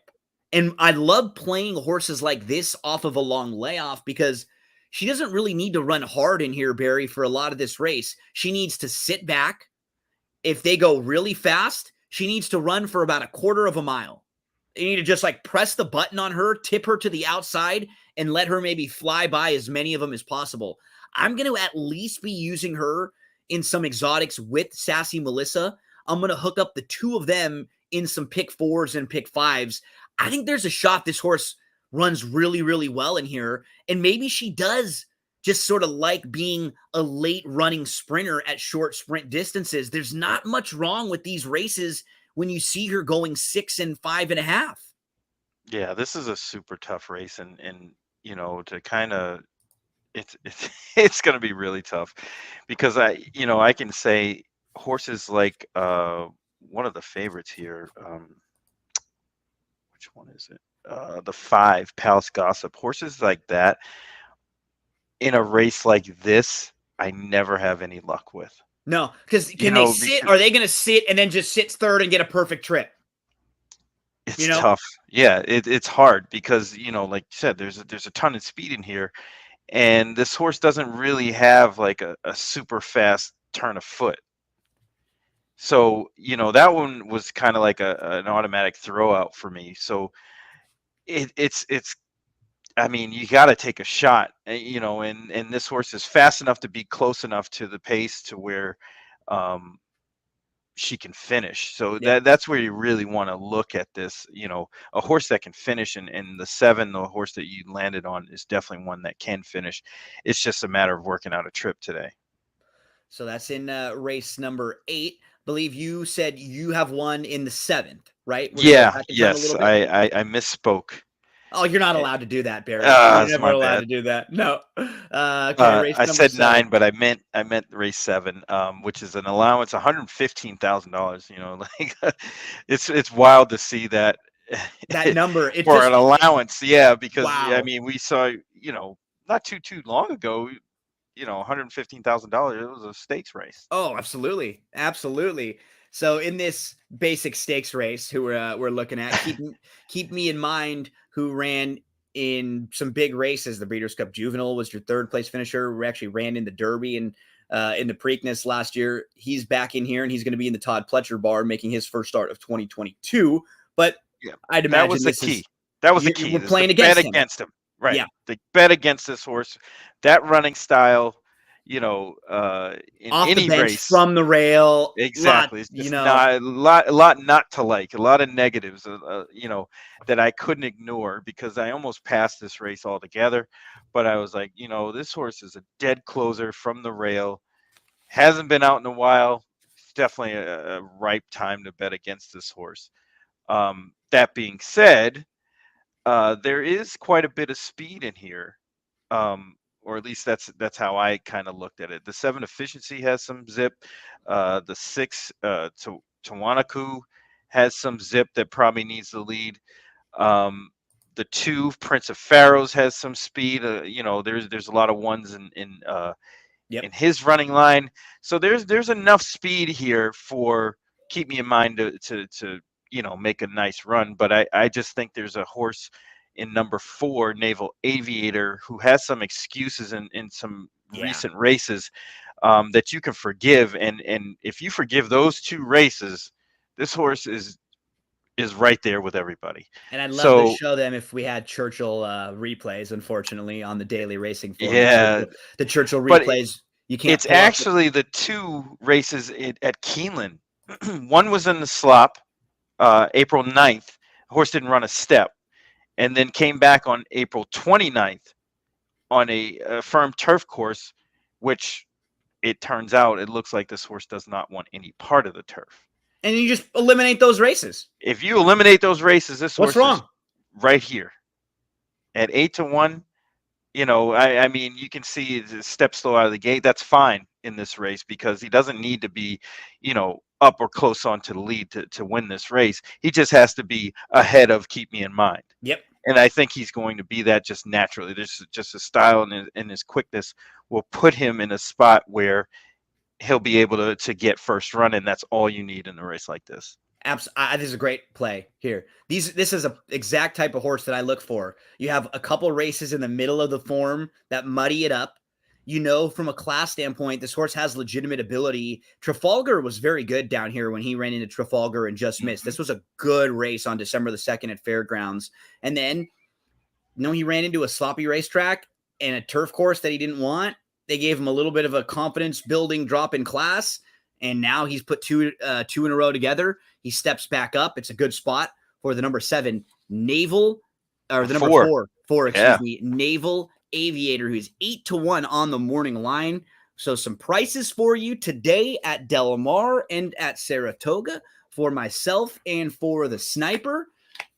And I love playing horses like this off of a long layoff, because she doesn't really need to run hard in here, Barry, for a lot of this race. She needs to sit back. If they go really fast, she needs to run for about 1/4 mile. You need to just like press the button on her, tip her to the outside, and let her maybe fly by as many of them as possible. I'm going to at least be using her in some exotics with Sassy Melissa. I'm going to hook up the 2 of them in some pick 4s and pick 5s. I think there's a shot this horse runs really, really well in here. And maybe she does just sort of like being a late running sprinter at short sprint distances. There's not much wrong with these races when you see her going 6 and 5.5. Yeah, this is a super tough race, and to kind of it's it's going to be really tough, because I can say horses like one of the favorites here. Which one is it? The 5, Palace Gossip. Horses like that in a race like this, I never have any luck with. No, because they sit? Are they going to sit and then just sit third and get a perfect trip? It's tough. Yeah, it's hard because, like you said, there's a ton of speed in here, and this horse doesn't really have like a super fast turn of foot. So, that one was kind of like an automatic throw out for me. So it's I mean, you got to take a shot, and this horse is fast enough to be close enough to the pace to where she can finish. So that's where you really want to look at this. A horse that can finish, and the 7, the horse that you landed on, is definitely one that can finish. It's just a matter of working out a trip today. So that's in race number 8. Believe you said you have one in the 7th, right? Yes, I misspoke. Oh, you're not allowed to do that, Barry. You're never allowed to do that. No. Okay, I said 9, but I meant race 7, which is an allowance $115,000. Like it's wild to see that number for an allowance. Yeah, because wow. I mean, we saw not too long ago. $115,000. It was a stakes race. Oh, absolutely. So in this basic stakes race, who we're looking at, keep me in mind who ran in some big races. The Breeders' Cup Juvenile was your 3rd place finisher. We actually ran in the Derby and in the Preakness last year. He's back in here, and he's going to be in the Todd Pletcher bar, making his first start of 2022. But I'd imagine that was the key. That was the key. We're playing against him. Right. Yeah. They bet against this horse. That running style, in off any the bench, race, from the rail. Exactly. It's just a lot not to like, a lot of negatives, that I couldn't ignore, because I almost passed this race altogether. But I was like, this horse is a dead closer from the rail. Hasn't been out in a while. It's definitely a ripe time to bet against this horse. That being said, there is quite a bit of speed in here. or at least that's how I kind of looked at it. The 7 Efficiency has some zip. The 6 to Tawanaku has some zip that probably needs the lead. The 2 Prince of Pharaohs has some speed. There's a lot of ones in his running line. So there's enough speed here for Keep Me in Mind to make a nice run. But I just think there's a horse in number 4, Naval Aviator, who has some excuses in some recent races that you can forgive. And if you forgive those 2 races, this horse is right there with everybody. And I'd love to show them if we had Churchill replays, unfortunately, on the daily racing form. Yeah. The Churchill But replays, you can't. It's actually the 2 races at Keeneland. One was in the slop, April 9th. The horse didn't run a step. And then came back on April 29th on a firm turf course, which it turns out it looks like this horse does not want any part of the turf. And you just eliminate those races. If you eliminate those races, this horse What's wrong? is right here at 8-1. I mean, you can see the step slow out of the gate. That's fine in this race because he doesn't need to be, up or close onto the lead to win this race. He just has to be ahead of Keep Me in Mind. Yep. And I think he's going to be that just naturally. There's just his style and his quickness will put him in a spot where he'll be able to get first run, and that's all you need in a race like this. This is a great play here. This is a exact type of horse that I look for. You have a couple races in the middle of the form that muddy it up. From a class standpoint, this horse has legitimate ability. Trafalgar was very good down here when he ran into Trafalgar and just missed. This was a good race on December the 2nd at Fairgrounds. And then, he ran into a sloppy racetrack and a turf course that he didn't want. They gave him a little bit of a confidence building drop in class. And now he's put two in a row together. He steps back up. It's a good spot for the number 7 Naval, or the number 4, Naval Aviator, who's 8-1 on the morning line. So some prices for you today at Del Mar and at Saratoga for myself and for the Sniper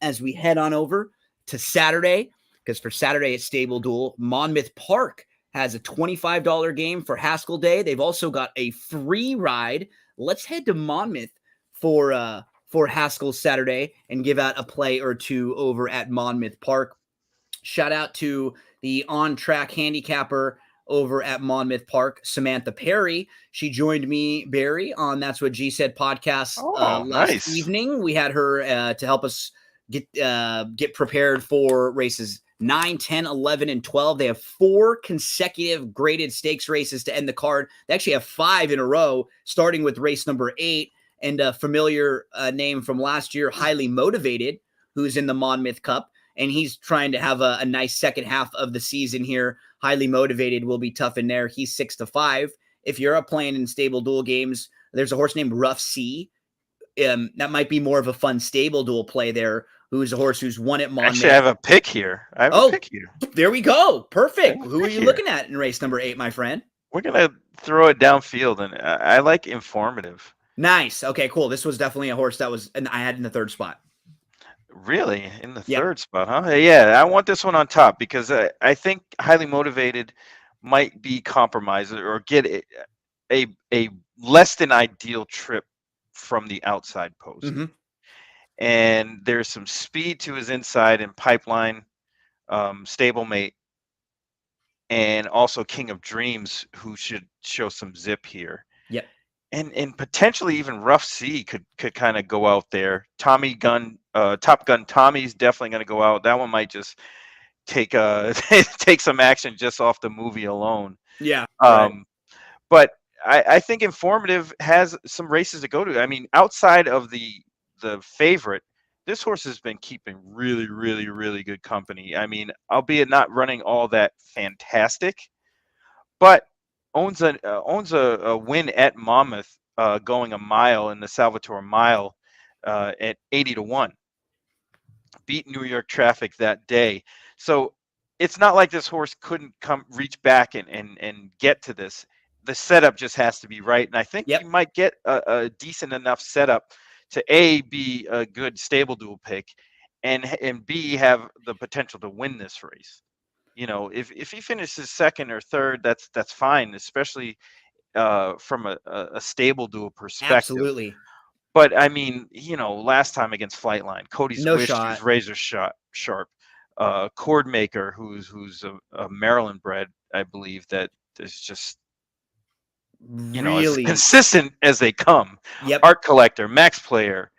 as we head on over to Saturday, because for Saturday at Stable Duel, Monmouth Park has a $25 game for Haskell Day. They've also got a free ride. Let's head to Monmouth for Haskell Saturday and give out a play or two over at Monmouth Park. Shout out to the on-track handicapper over at Monmouth Park, Samantha Perry. She joined me, Barry, on That's What G Said podcast last evening. We had her to help us get prepared for races 9, 10, 11, and 12. They have 4 consecutive graded stakes races to end the card. They actually have 5 in a row, starting with race number 8, and a familiar name from last year, Highly Motivated, who's in the Monmouth Cup. And he's trying to have a nice second half of the season here. Highly Motivated will be tough in there. He's 6-5. If you're up playing in Stable Duel games, there's a horse named Rough Sea. That might be more of a fun Stable Duel play there, who's a horse who's won at Monmouth. Actually, I have a pick here. There we go. Perfect. Who are you looking at in race number 8, my friend? We're going to throw it downfield, and I like Informative. Nice. Okay, cool. This was definitely a horse that I had in the 3rd spot. Really? In the 3rd spot, huh? Yeah, I want this one on top because I think Highly Motivated might be compromised or get a less than ideal trip from the outside post. Mm-hmm. And there's some speed to his inside and Pipeline, Stablemate, and also King of Dreams, who should show some zip here. Yep. And potentially even Rough Sea could kind of go out there. Top Gun Tommy's definitely going to go out. That one might just take take some action just off the movie alone. Yeah. But I think Informative has some races to go to. I mean, outside of the favorite, this horse has been keeping really, really, really good company. I mean, albeit not running all that fantastic, but owns a win at Monmouth, going a mile in the Salvatore Mile at 80-1. Beat New York Traffic that day. So it's not like this horse couldn't reach back and get to this. The setup just has to be right. And I think you might get a decent enough setup to A, be a good Stable Duel pick, and B, have the potential to win this race. If he finishes second or third, that's fine, especially from a stable duel perspective. Absolutely. But I mean, last time against Flightline, Cody No Swish, shot. who's razor sharp, Cord Maker, who's a Maryland bred, I believe, that is just as Really. consistent as they come. Yep. Art Collector, Max Player,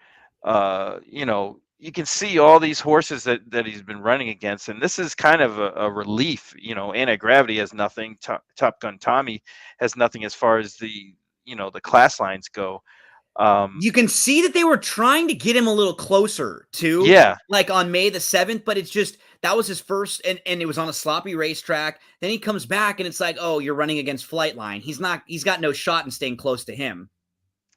you can see all these horses that he's been running against, and this is kind of a relief. Anti-Gravity has nothing. Top Gun Tommy has nothing as far as the class lines go. You can see that they were trying to get him a little closer too. Yeah. Like on May the 7th, but it's just that was his first, and it was on a sloppy racetrack. Then he comes back and it's like, oh, you're running against Flightline. He's got no shot in staying close to him.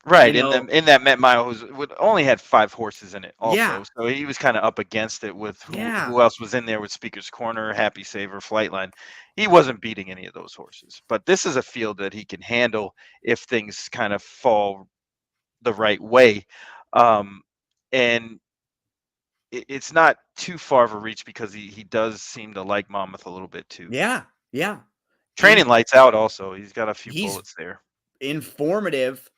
Right. In that Met Mile only had 5 horses in it also. Yeah. So he was kind of up against it with who else was in there with Speaker's Corner, Happy Saver, Flightline. He wasn't beating any of those horses. But this is a field that he can handle if things kind of fall the right way. And it's not too far of a reach because he does seem to like Monmouth a little bit too. Yeah. Yeah. Training lights out also. He's got a few He's bullets there. informative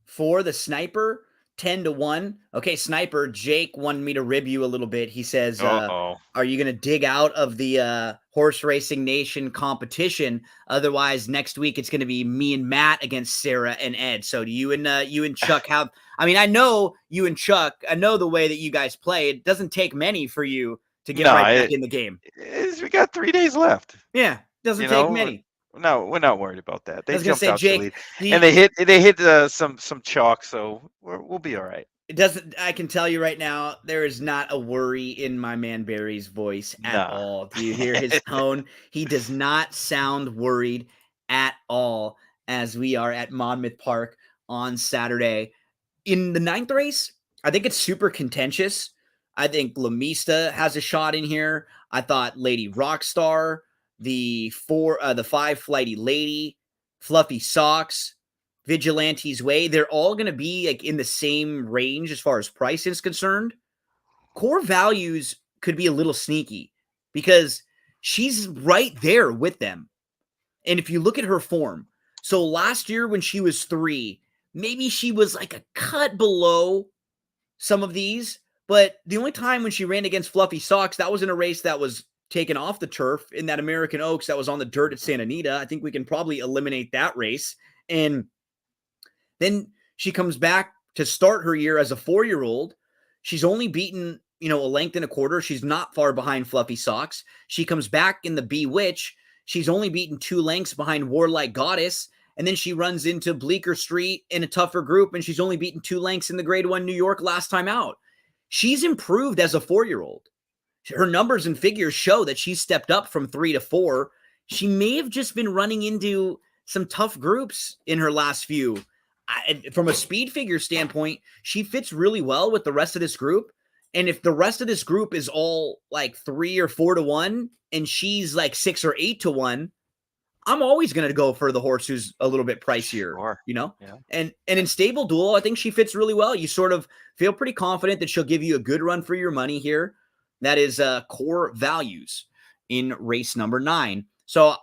for the Sniper, 10-1. Okay, Sniper, Jake wanted me to rib you a little bit. He says, are you going to dig out of the Horse Racing Nation competition? Otherwise, next week it's going to be me and Matt against Sarah and Ed. So do you and Chuck have – I mean, I know you and Chuck – I know the way that you guys play. It doesn't take many for you to get right back in the game. We got 3 days left. Yeah, doesn't take many. No, we're not worried about that. They jumped out Jake, the lead. And they hit some chalk, so we'll be all right. It doesn't. I can tell you right now, there is not a worry in my man Barry's voice at all. Do you hear his tone? He does not sound worried at all as we are at Monmouth Park on Saturday. In the 9th race, I think it's super contentious. I think Lamista has a shot in here. I thought Lady Rockstar, the 5 Flighty Lady, Fluffy Socks, Vigilante's Way, they're all going to be like in the same range as far as price is concerned. Core Values could be a little sneaky because she's right there with them. And if you look at her form, so last year when she was 3, maybe she was like a cut below some of these, but the only time when she ran against Fluffy Socks, that was in a race that was taken off the turf in that American Oaks that was on the dirt at Santa Anita. I think we can probably eliminate that race. And then she comes back to start her year as a 4-year-old. She's only beaten, a length and a quarter. She's not far behind Fluffy Socks. She comes back in the Bewitch. She's only beaten 2 lengths behind Warlike Goddess. And then she runs into Bleecker Street in a tougher group, and she's only beaten 2 lengths in the Grade 1 New York last time out. She's improved as a 4-year-old. Her numbers and figures show that she's stepped up from 3 to 4. She may have just been running into some tough groups in her last few. From a speed figure standpoint, she fits really well with the rest of this group. And if the rest of this group is all like 3 or 4 to 1, and she's like 6 or 8 to 1, I'm always going to go for the horse who's a little bit pricier, Sure. Yeah. And in Stable Duel, I think she fits really well. You sort of feel pretty confident that she'll give you a good run for your money here. That is Core Values in race number 9. So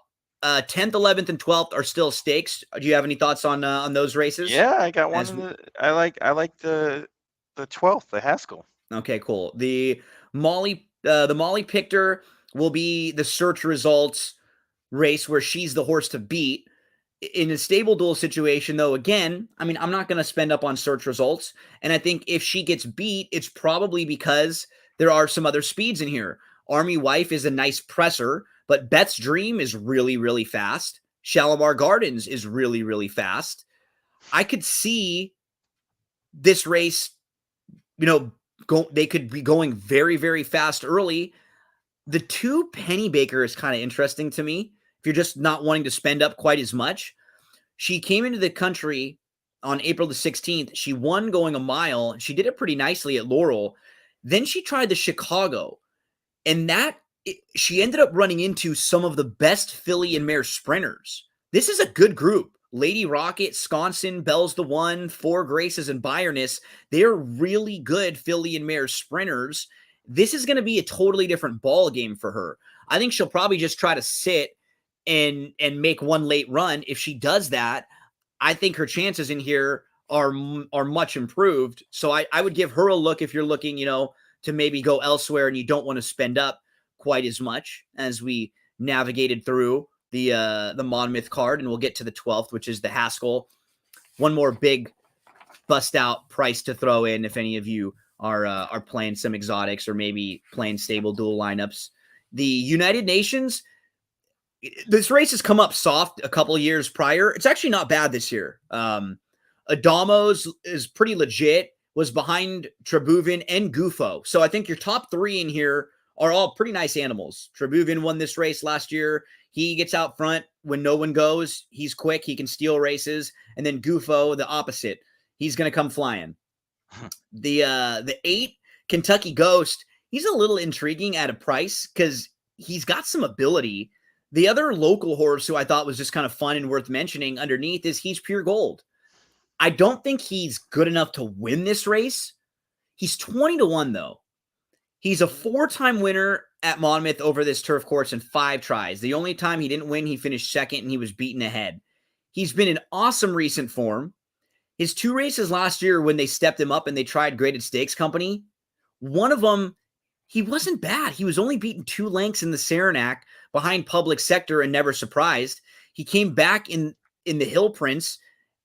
10th, 11th, and 12th are still stakes. Do you have any thoughts on those races? Yeah, I got one. I like the 12th, the Haskell. Okay, cool. The Molly Pictor will be the search results race where she's the horse to beat. In a Stable Duel situation, though, again, I mean, I'm not going to spend up on search results. And I think if she gets beat, it's probably because there are some other speeds in here. Army Wife is a nice presser, but Beth's Dream is really, really fast. Shalimar Gardens is really, really fast. I could see this race, they could be going very, very fast early. The 2 Pennybaker is kind of interesting to me. If you're just not wanting to spend up quite as much. She came into the country on April the 16th. She won going a mile. She did it pretty nicely at Laurel. Then she tried the Chicago, and she ended up running into some of the best filly and mare sprinters. This is a good group. Lady Rocket, Sconson, Bell's the One, Four Graces, and Byroness. They're really good filly and mare sprinters. This is going to be a totally different ball game for her. I think she'll probably just try to sit and make one late run. If she does that, I think her chances in here are much improved. So I would give her a look if you're looking, to maybe go elsewhere and you don't want to spend up quite as much as we navigated through the Monmouth card, and we'll get to the 12th, which is the Haskell. One more big bust out price to throw in if any of you are playing some exotics or maybe playing stable dual lineups. The United Nations, this race has come up soft a couple years prior. It's actually not bad this year. Adamo's is pretty legit, was behind Treboven and Gufo. So I think your top three in here are all pretty nice animals. Treboven won this race last year. He gets out front when no one goes. He's quick. He can steal races. And then Gufo, the opposite. He's going to come flying. The 8, Kentucky Ghost, he's a little intriguing at a price because he's got some ability. The other local horse who I thought was just kind of fun and worth mentioning underneath is He's Pure Gold. I don't think he's good enough to win this race. He's 20-1, though. He's a 4-time winner at Monmouth over this turf course in 5 tries. The only time he didn't win, he finished second and he was beaten ahead. He's been in awesome recent form. His 2 races last year when they stepped him up and they tried Graded Stakes Company, one of them, he wasn't bad. He was only beaten 2 lengths in the Saranac behind Public Sector and Never Surprised. He came back in the Hill Prince,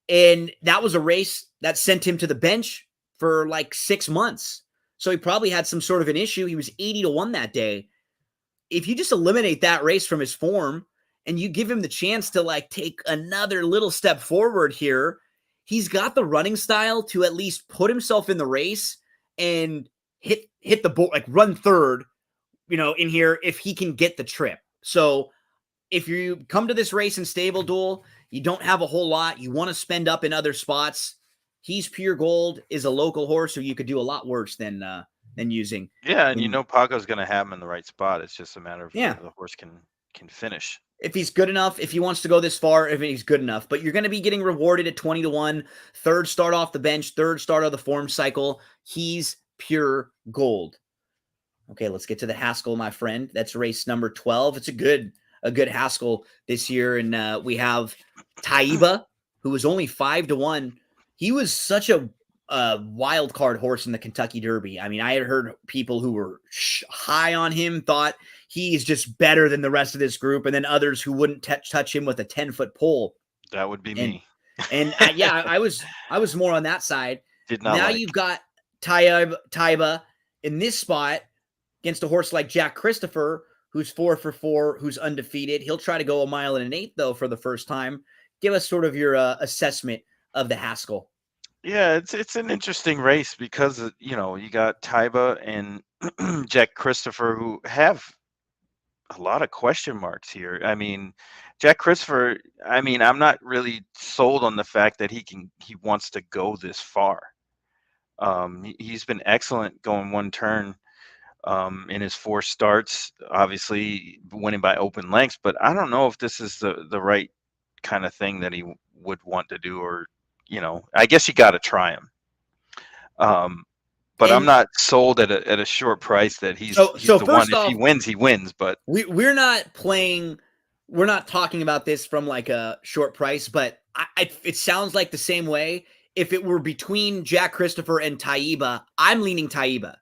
and that was a race that sent him to the bench for like 6 months. So he probably had some sort of an issue. He was 80-1 that day. If you just eliminate that race from his form and you give him the chance to like take another little step forward here, he's got the running style to at least put himself in the race and hit the board, like run third, in here if he can get the trip. So if you come to this race in stable duel, you don't have a whole lot, you want to spend up in other spots, He's Pure Gold is a local horse, so you could do a lot worse than using. Yeah, and Paco's going to have him in the right spot. It's just a matter of whether the horse can finish. If he's good enough, if he wants to go this far, if he's good enough. But you're going to be getting rewarded at 20-1, 3rd start off the bench, 3rd start of the form cycle. He's Pure Gold. Okay, let's get to the Haskell, my friend. That's race number 12. It's a good Haskell this year, and we have Taiba, who was only 5-1. He was such a wild card horse in the Kentucky Derby. I mean, I had heard people who were high on him thought he's just better than the rest of this group, and then others who wouldn't touch him with a 10-foot pole. That would be me. And I was more on that side. You've got Taiba in this spot against a horse like Jack Christopher, who's 4 for 4, who's undefeated. He'll try to go 1 mile and 1/8 though for the first time. Give us sort of your assessment of the Haskell. Yeah, it's an interesting race because you got Taiba and Jack Christopher who have a lot of question marks here. I mean, Jack Christopher, I'm not really sold on the fact that he wants to go this far. He's been excellent going one turn in his 4 starts, obviously winning by open lengths, but I don't know if this is the right kind of thing that he would want to do, or I guess you got to try him. But I'm not sold at a short price that he's the one. If he wins, he wins. But we're not talking about this from like a short price, but it sounds like the same way. If it were between Jack Christopher and Taiba, I'm leaning Taiba.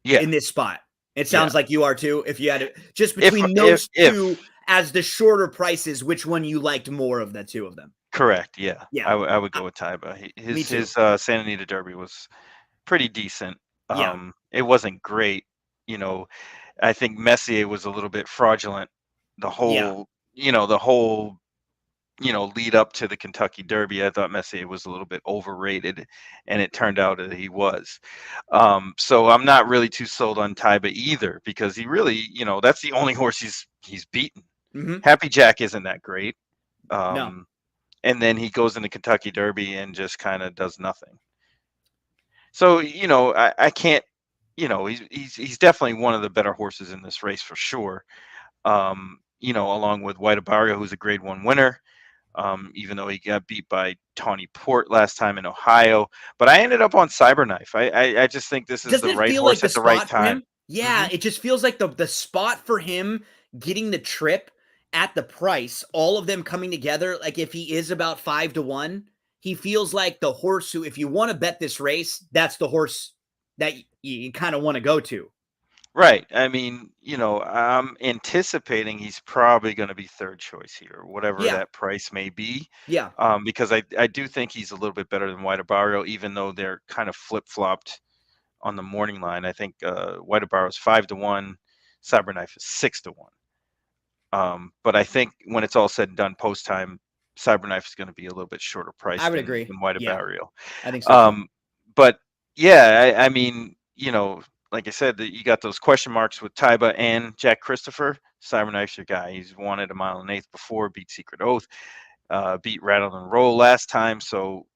Yeah, in this spot. It sounds like you are too. If you had it just between those two as the shorter prices, which one you liked more of the two of them? Correct. Yeah. I would go with Taiba. His Santa Anita Derby was pretty decent. It wasn't great. I think Messier was a little bit fraudulent. The whole lead up to the Kentucky Derby, I thought Messier was a little bit overrated, and it turned out that he was. So I'm not really too sold on Taiba either, because he really, that's the only horse he's beaten. Mm-hmm. Happy Jack isn't that great. No. And then he goes in the Kentucky Derby and just kind of does nothing. So, I can't, he's definitely one of the better horses in this race for sure. Along with White Abario, who's a Grade 1 winner, even though he got beat by Tawny Port last time in Ohio. But I ended up on Cyberknife. I just think this is the right horse at the right time. Yeah, it just feels like the spot for him getting the trip at the price, all of them coming together, like if he is about 5-1, he feels like the horse who, if you want to bet this race, that's the horse that you kind of want to go to. Right. I mean, I'm anticipating he's probably going to be third choice here, whatever Yeah, that price may be, yeah, because I do think he's a little bit better than White Barrio, even though they're kind of flip-flopped on the morning line. I think White Barrio is 5-1, Cyberknife is 6-1. But I think when it's all said and done, post time, Cyberknife is going to be a little bit shorter price I would than agree. White Yeah, Barrio. I think so too. But yeah, I mean, like I said, you got those question marks with Taiba and Jack Christopher. Cyberknife's your guy. He's won it a mile and eighth before, beat Secret Oath, beat Rattle and Roll last time. So,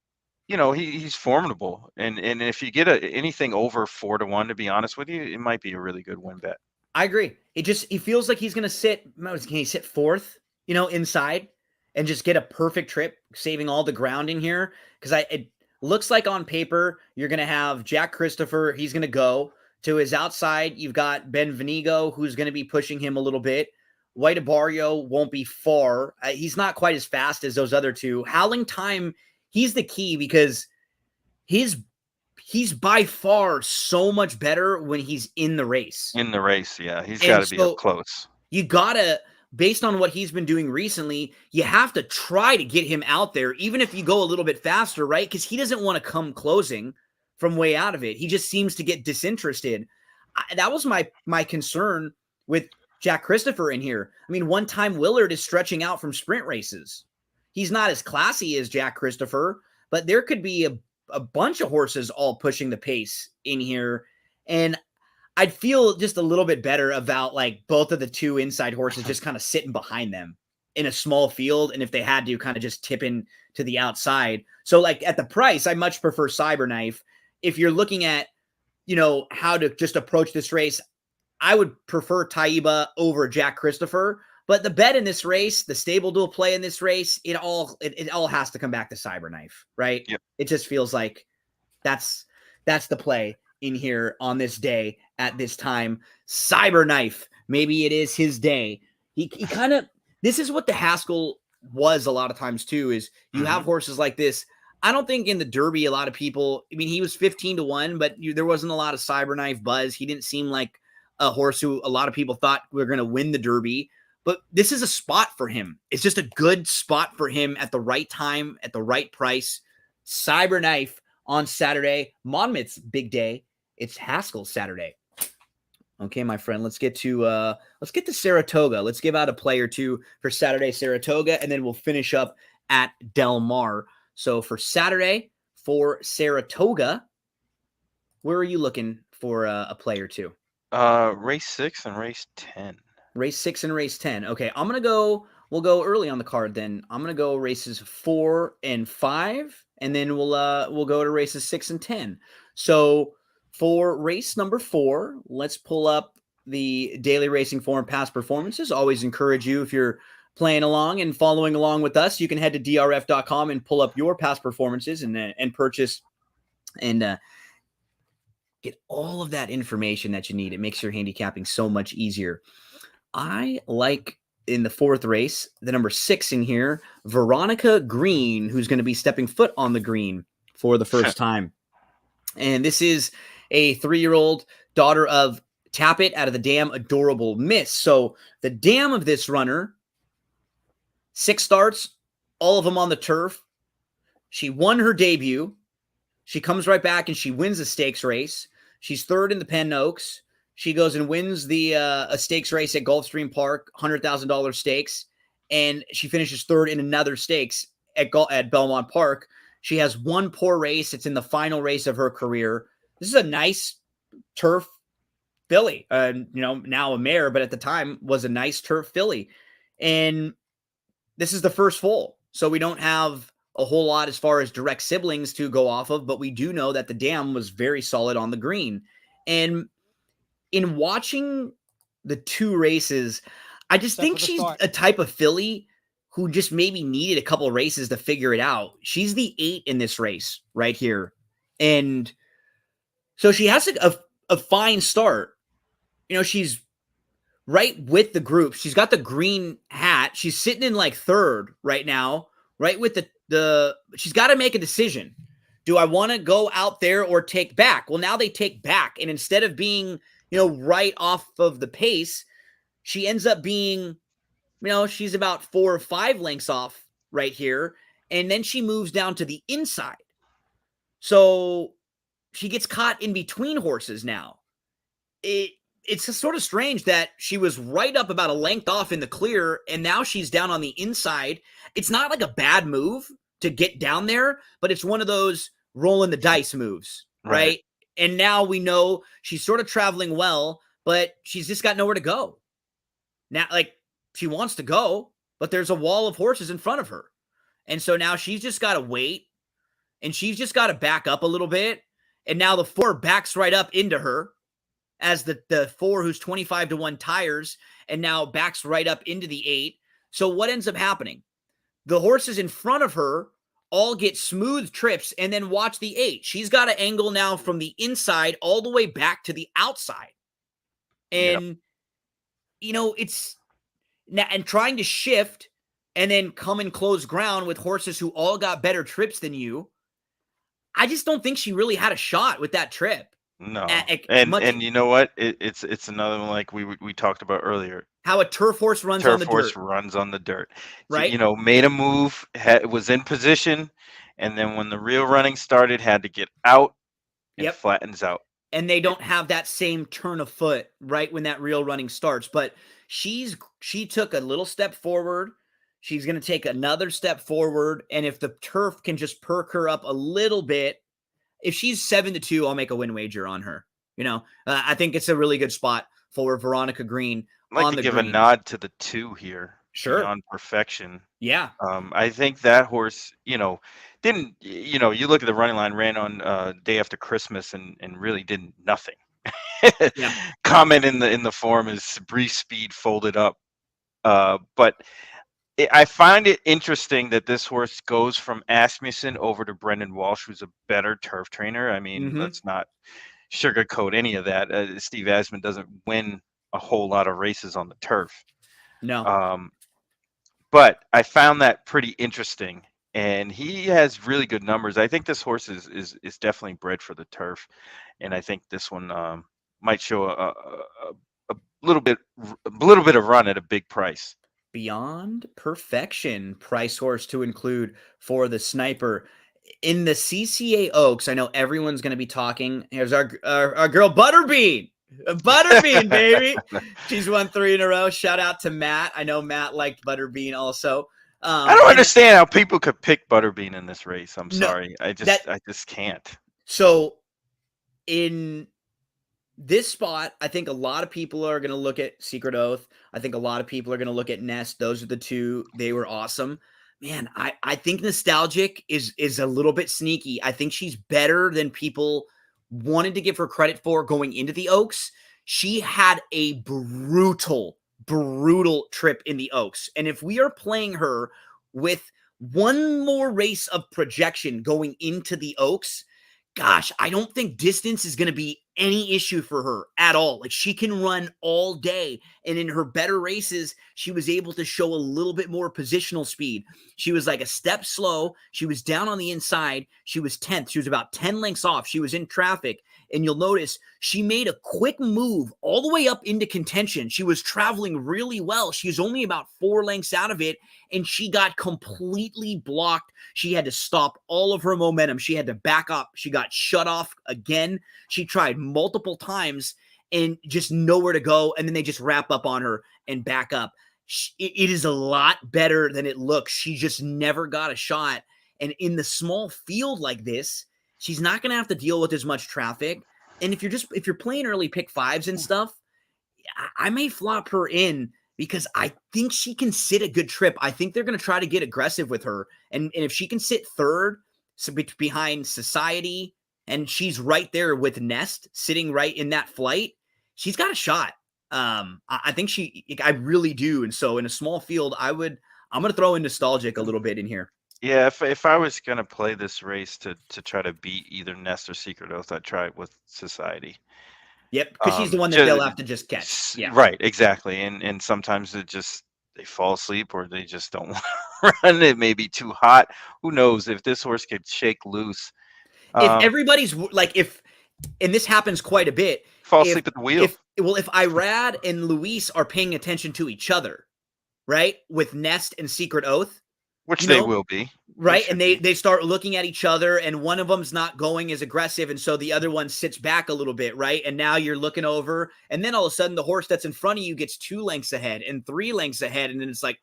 he's formidable. And if you get anything over 4-1, to be honest with you, it might be a really good win bet. I agree. He feels like he's going to sit, can he sit fourth, inside and just get a perfect trip, saving all the ground in here? Because it looks like on paper, you're going to have Jack Christopher. He's going to go to his outside. You've got Ben Venigo, who's going to be pushing him a little bit. White Barrio won't be far. He's not quite as fast as those other two. Howling Time, he's the key because he's by far so much better when he's in the race. In the race, yeah. He's got to be up close. You gotta, based on what he's been doing recently, you have to try to get him out there, even if you go a little bit faster, right? Because he doesn't want to come closing from way out of it. He just seems to get disinterested. That was my concern with Jack Christopher in here. I mean, one time Willard is stretching out from sprint races. He's not as classy as Jack Christopher, but there could be a bunch of horses all pushing the pace in here. And I'd feel just a little bit better about like both of the two inside horses just kind of sitting behind them in a small field. And if they had to kind of just tip in to the outside. So like at the price, I much prefer Cyberknife. If you're looking at, how to just approach this race, I would prefer Taiba over Jack Christopher. But the bet in this race, the stable dual play in this race, it all has to come back to Cyberknife, right? Yep. It just feels like that's the play in here on this day at this time. Cyberknife, maybe it is his day. He kind of, this is what the Haskell was a lot of times too, is you have horses like this. I don't think in the Derby, a lot of people, I mean, he was 15-1, but there wasn't a lot of Cyberknife buzz. He didn't seem like a horse who a lot of people thought were going to win the Derby. But this is a spot for him. It's just a good spot for him at the right time, at the right price. Cyberknife on Saturday. Monmouth's big day. It's Haskell's Saturday. Okay, my friend, let's get to Saratoga. Let's give out a play or two for Saturday Saratoga, and then we'll finish up at Del Mar. So for Saturday, for Saratoga, where are you looking for a play or two? Race 6 and race 10. Race 6 and race 10. Okay, we'll go early on the card then. I'm going to go races 4 and 5, and then we'll go to races 6 and 10. So for race number 4, let's pull up the Daily Racing Form past performances. Always encourage you, if you're playing along and following along with us, you can head to drf.com and pull up your past performances and purchase and get all of that information that you need. It makes your handicapping so much easier. I like in the 4th race, the number 6 in here, Veronica Green, who's going to be stepping foot on the green for the first time. And this is a 3-year-old daughter of Tap It out of the Dam Adorable Miss. So the dam of this runner, 6 starts, all of them on the turf. She won her debut. She comes right back and she wins a stakes race. She's 3rd in the Penn Oaks. She goes and wins the a stakes race at Gulfstream Park, $100,000 stakes, and she finishes 3rd in another stakes at Belmont Park. She has one poor race. It's in the final race of her career. This is a nice turf filly. Now a mare, but at the time was a nice turf filly. And this is the first foal, so we don't have a whole lot as far as direct siblings to go off of, but we do know that the dam was very solid on the green. And in watching the 2 races, I just think she's a type of filly who just maybe needed a couple of races to figure it out. She's the 8 in this race right here. And so she has a fine start. she's right with the group. She's got the green hat. She's sitting in like third right now, right with the she's got to make a decision. Do I want to go out there or take back? Well, now they take back. And instead of being, right off of the pace, she ends up being, she's about 4 or 5 lengths off right here. And then she moves down to the inside. So she gets caught in between horses now. It's just sort of strange that she was right up about a length off in the clear, and now she's down on the inside. It's not like a bad move to get down there, but it's one of those rolling the dice moves, right? And now we know she's sort of traveling well, but she's just got nowhere to go. Now, like, she wants to go, but there's a wall of horses in front of her. And so now she's just got to wait, and she's just got to back up a little bit. And now the 4 backs right up into her as the 4 who's 25-1 tires, and now backs right up into the 8. So what ends up happening? The horses in front of her all get smooth trips, and then watch the 8. She's got to angle now from the inside all the way back to the outside. And, it's now, and trying to shift and then come and close ground with horses who all got better trips than you. I just don't think she really had a shot with that trip. No, and you know what? It's another one like we talked about earlier. How a turf horse runs on the dirt. Runs on the dirt. Right. So, made a move, was in position, and then when the real running started, had to get out and flattens out. And they don't have that same turn of foot right when that real running starts. But she took a little step forward. She's going to take another step forward. And if the turf can just perk her up a little bit, if she's 7-2, I'll make a win wager on her. I think it's a really good spot for Veronica Green. I'd like to give a nod to the 2 here. Sure. On Perfection. Yeah. I think that horse, didn't, you look at the running line, ran on day after Christmas and really did nothing. Comment in the form is brief speed folded up. But I find it interesting that this horse goes from Asmussen over to Brendan Walsh, who's a better turf trainer. I mean, let's not sugarcoat any of that. Steve Asmussen doesn't win a whole lot of races on the turf. No. But I found that pretty interesting, and he has really good numbers. I think this horse is definitely bred for the turf, and I think this one might show a little bit of run at a big price. Beyond Perfection price horse to include for the sniper in the CCA Oaks. I know everyone's going to be talking. Here's our girl Butterbean. Butterbean, baby. She's won 3 in a row. Shout out to Matt. I know Matt liked Butterbean also. I don't understand how people could pick Butterbean in this race. I'm sorry. I just can't. So in this spot, I think a lot of people are going to look at Secret Oath. I think a lot of people are going to look at Nest. Those are the 2. They were awesome. Man, I think Nostalgic is a little bit sneaky. I think she's better than people wanted to give her credit for going into the Oaks. She had a brutal trip in the Oaks. And if we are playing her with one more race of projection going into the Oaks, gosh, I don't think distance is going to be any issue for her at all. Like, she can run all day. And in her better races, she was able to show a little bit more positional speed. She was like a step slow. She was down on the inside. She was 10th. She was about 10 lengths off. She was in traffic. And you'll notice she made a quick move all the way up into contention. She was traveling really well. She was only about 4 lengths out of it, and she got completely blocked. She had to stop all of her momentum. She had to back up. She got shut off again. She tried multiple times and just nowhere to go. And then they just wrap up on her and back up. It is a lot better than it looks. She just never got a shot. And in the small field like this, she's not going to have to deal with as much traffic. And if you're playing early pick 5s and stuff, I may flop her in because I think she can sit a good trip. I think they're going to try to get aggressive with her. And if she can sit third, so behind Society, and she's right there with Nest sitting right in that flight, she's got a shot. I think I really do. And so in a small field, I'm going to throw in Nostalgic a little bit in here. Yeah, if I was going to play this race to try to beat either Nest or Secret Oath, I'd try it with Society. Yep, because she's the one that ju- they'll have to just catch. Yeah. Right, exactly. And sometimes they fall asleep or they just don't want to run. It may be too hot. Who knows if this horse could shake loose? If Um, everybody's like, and this happens quite a bit, fall asleep at the wheel. If Irad and Luis are paying attention to each other, right, with Nest and Secret Oath, Which they will be. right, and they start looking at each other, and one of them's not going as aggressive, and so the other one sits back a little bit, right, and now you're looking over, and then all of a sudden the horse that's in front of you gets 2 lengths ahead and 3 lengths ahead, and then it's like,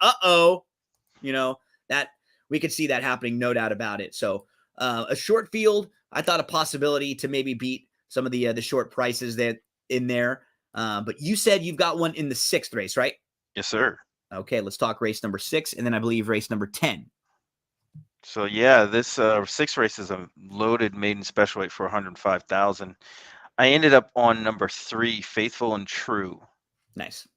that we could see that happening, no doubt about it. So a short field, I thought a possibility to maybe beat some of the short prices that in there. But you said you've got one in the 6th race, right? Yes, sir. Okay, let's talk race number 6, and then I believe race number 10. So yeah, this 6 race is a loaded maiden special weight for 105,000. I ended up on number 3, Faithful and True, Nice.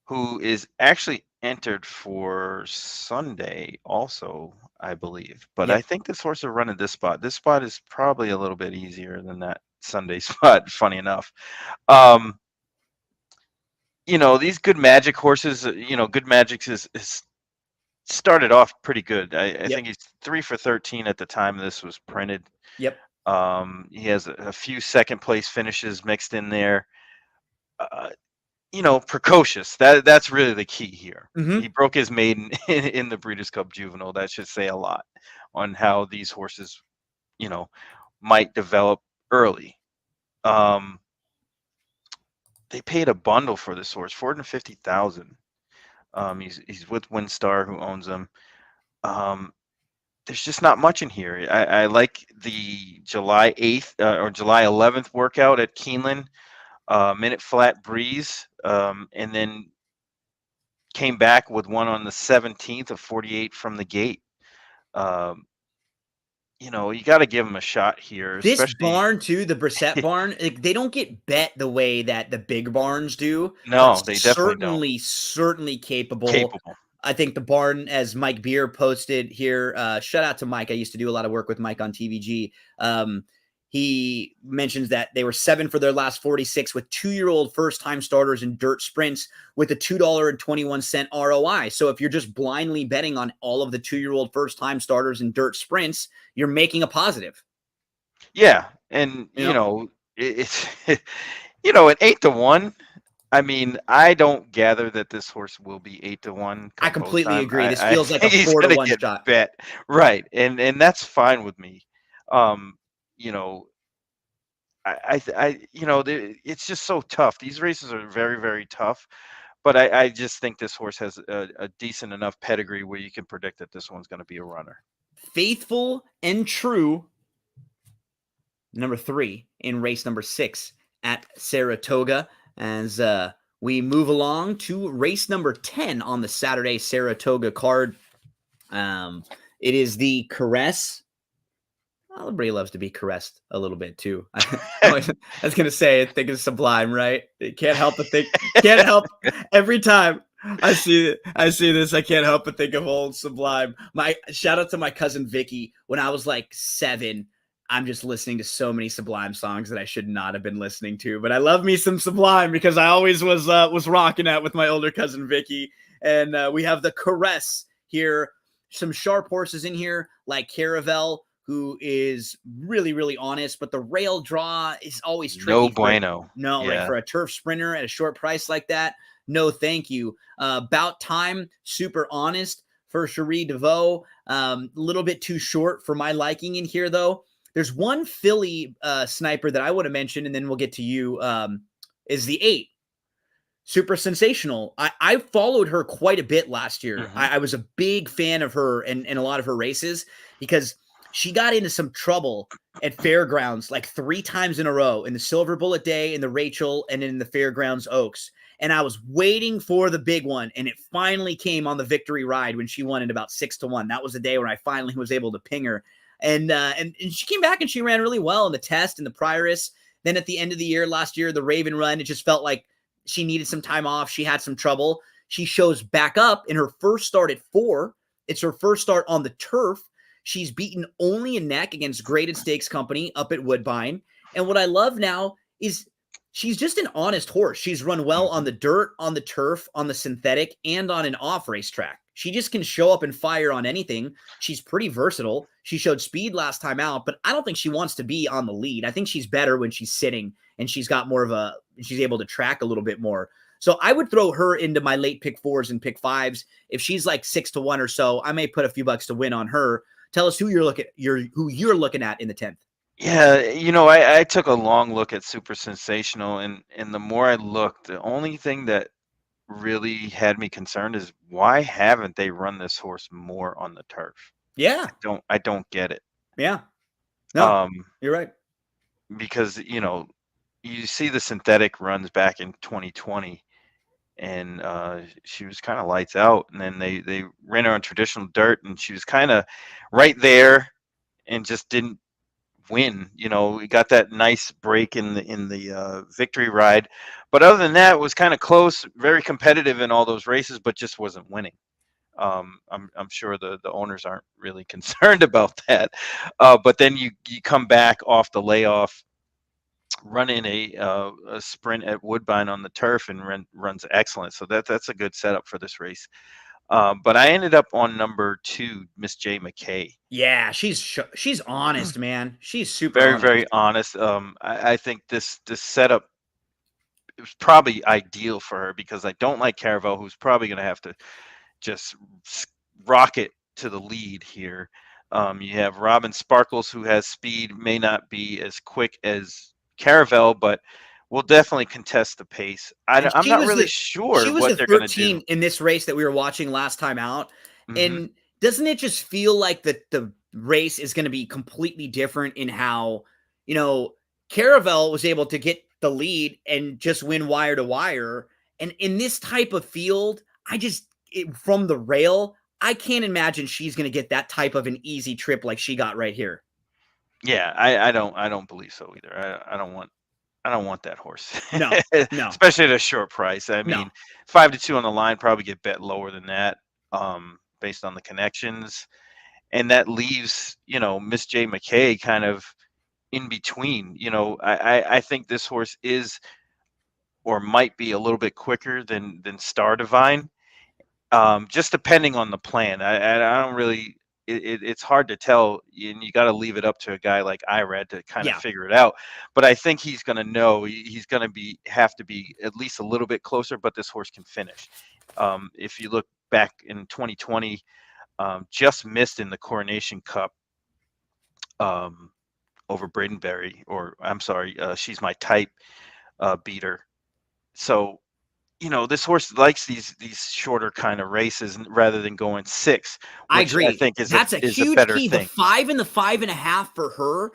who is actually entered for Sunday also, I believe. But Yep. I think this horse will run at this spot. This spot is probably a little bit easier than that Sunday spot, funny enough. These Good Magic horses, Good Magic is started off pretty good. I think he's 3 for 13 at the time this was printed. Yep. He has a few second place finishes mixed in there. Precocious. That's really the key here. Mhm. He broke his maiden in the Breeders' Cup Juvenile. That should say a lot on how these horses, might develop early. They paid a bundle for this horse, $450,000. He's with Windstar, who owns him. There's just not much in here. I like the July 8th or July 11th workout at Keeneland, minute flat breeze, and then came back with one on the 17th of 48 from the gate. You got to give him a shot here. This especially... barn too, the Brissett barn, they don't get bet the way that the big barns do. No, they definitely don't. Certainly capable. I think the barn, as Mike Beer posted here, shout out to Mike. I used to do a lot of work with Mike on TVG. He mentions that they were 7 for their last 46 with 2-year-old first-time starters in dirt sprints with a $2.21 ROI. So if you're just blindly betting on all of the 2-year-old first-time starters in dirt sprints, you're making a positive. Yeah, and it's at 8-1. I mean, I don't gather that this horse will be 8-1. I completely agree. This feels like a 4-1 shot. Bet. Right, and that's fine with me. It's just so tough. These races are very, very tough. But I just think this horse has a decent enough pedigree where you can predict that this one's going to be a runner. Faithful and True, number 3 in race number 6 at Saratoga. As we move along to race number 10 on the Saturday Saratoga card. It is the Caress. Well, everybody loves to be caressed a little bit too. I was going to say, I think it's Sublime, right? It can't help but think, can't help every time I see this, I can't help but think of old Sublime. My shout out to my cousin Vicky. When I was like 7, I'm just listening to so many Sublime songs that I should not have been listening to, but I love me some Sublime because I always was rocking out with my older cousin Vicky. And we have the Caress here. Some sharp horses in here like Caravel, who is really, really honest, but the rail draw is always tricky. No bueno. Like for a turf sprinter at a short price like that, no thank you. About Time, super honest for Cherie DeVoe. A little bit too short for my liking in here, though. There's one filly sniper that I would have mentioned, and then we'll get to you, is the 8. Super Sensational. I followed her quite a bit last year. Mm-hmm. I was a big fan of her and a lot of her races because she got into some trouble at Fairgrounds like 3 times in a row, in the Silver Bullet Day, in the Rachel, and in the Fairgrounds Oaks. And I was waiting for the big one, and it finally came on the victory ride when she won at about 6-1. That was the day when I finally was able to ping her. And she came back and she ran really well in the test and the Prioress. Then at the end of the year, last year, the Raven Run, it just felt like she needed some time off. She had some trouble. She shows back up in her first start at 4. It's her first start on the turf. She's beaten only a neck against Graded Stakes Company up at Woodbine. And what I love now is she's just an honest horse. She's run well on Mhm. the dirt, on the turf, on the synthetic, and on an off racetrack. She just can show up and fire on anything. She's pretty versatile. She showed speed last time out, but I don't think she wants to be on the lead. I think she's better when she's sitting and she's got more of a, she's able to track a little bit more. So I would throw her into my late pick 4s and pick 5s. If she's like 6-1 or so, I may put a few bucks to win on her. Tell us who you're looking at in the 10th. Yeah, I took a long look at Super Sensational, and the more I looked, the only thing that really had me concerned is why haven't they run this horse more on the turf? Yeah. I don't get it. Yeah. No, Um, you're right. because you see the synthetic runs back in 2020, and she was kind of lights out, and then they ran her on traditional dirt, and she was kind of right there, and just didn't win. We got that nice break in the victory ride, but other than that, it was kind of close, very competitive in all those races, but just wasn't winning. I'm sure the owners aren't really concerned about that. But then you come back off the layoff, run in a sprint at Woodbine on the turf, and runs excellent. So that's a good setup for this race. But I ended up on number 2, Miss J McKay. Yeah, she's honest, man. She's super Very, honest. very honest. I think this setup is probably ideal for her, because I don't like Caravel, who's probably going to have to just rocket to the lead here. You have Robin Sparkles, who has speed, may not be as quick as Caravel, but will definitely contest the pace. And I'm she not was really the sure she was what the they're going to 13 do. in this race that we were watching last time out. Mhm. And doesn't it just feel like the race is going to be completely different in how, Caravel was able to get the lead and just win wire to wire. And in this type of field, from the rail, I can't imagine she's going to get that type of an easy trip like she got right here. Yeah, I don't believe so either. I don't want that horse. No, no, Especially at a short price. I no. mean, 5-2 on the line, probably get bet lower than that, based on the connections. And that leaves, Miss J McKay kind of in between. I think this horse is, or might be, a little bit quicker than Star Divine. Just depending on the plan. I don't really. It's hard to tell, and you got to leave it up to a guy like Irad to kind of Yeah. figure it out. But I think he's going to know. He's going to have to be at least a little bit closer. But this horse can finish. If you look back in 2020, just missed in the Coronation Cup, over Bradenberry, or I'm sorry, She's My Type, beater. So this horse likes these shorter kind of races, rather than going 6, I which I agree. think is That's a a huge better key. The thing. 5 and the 5.5 for her.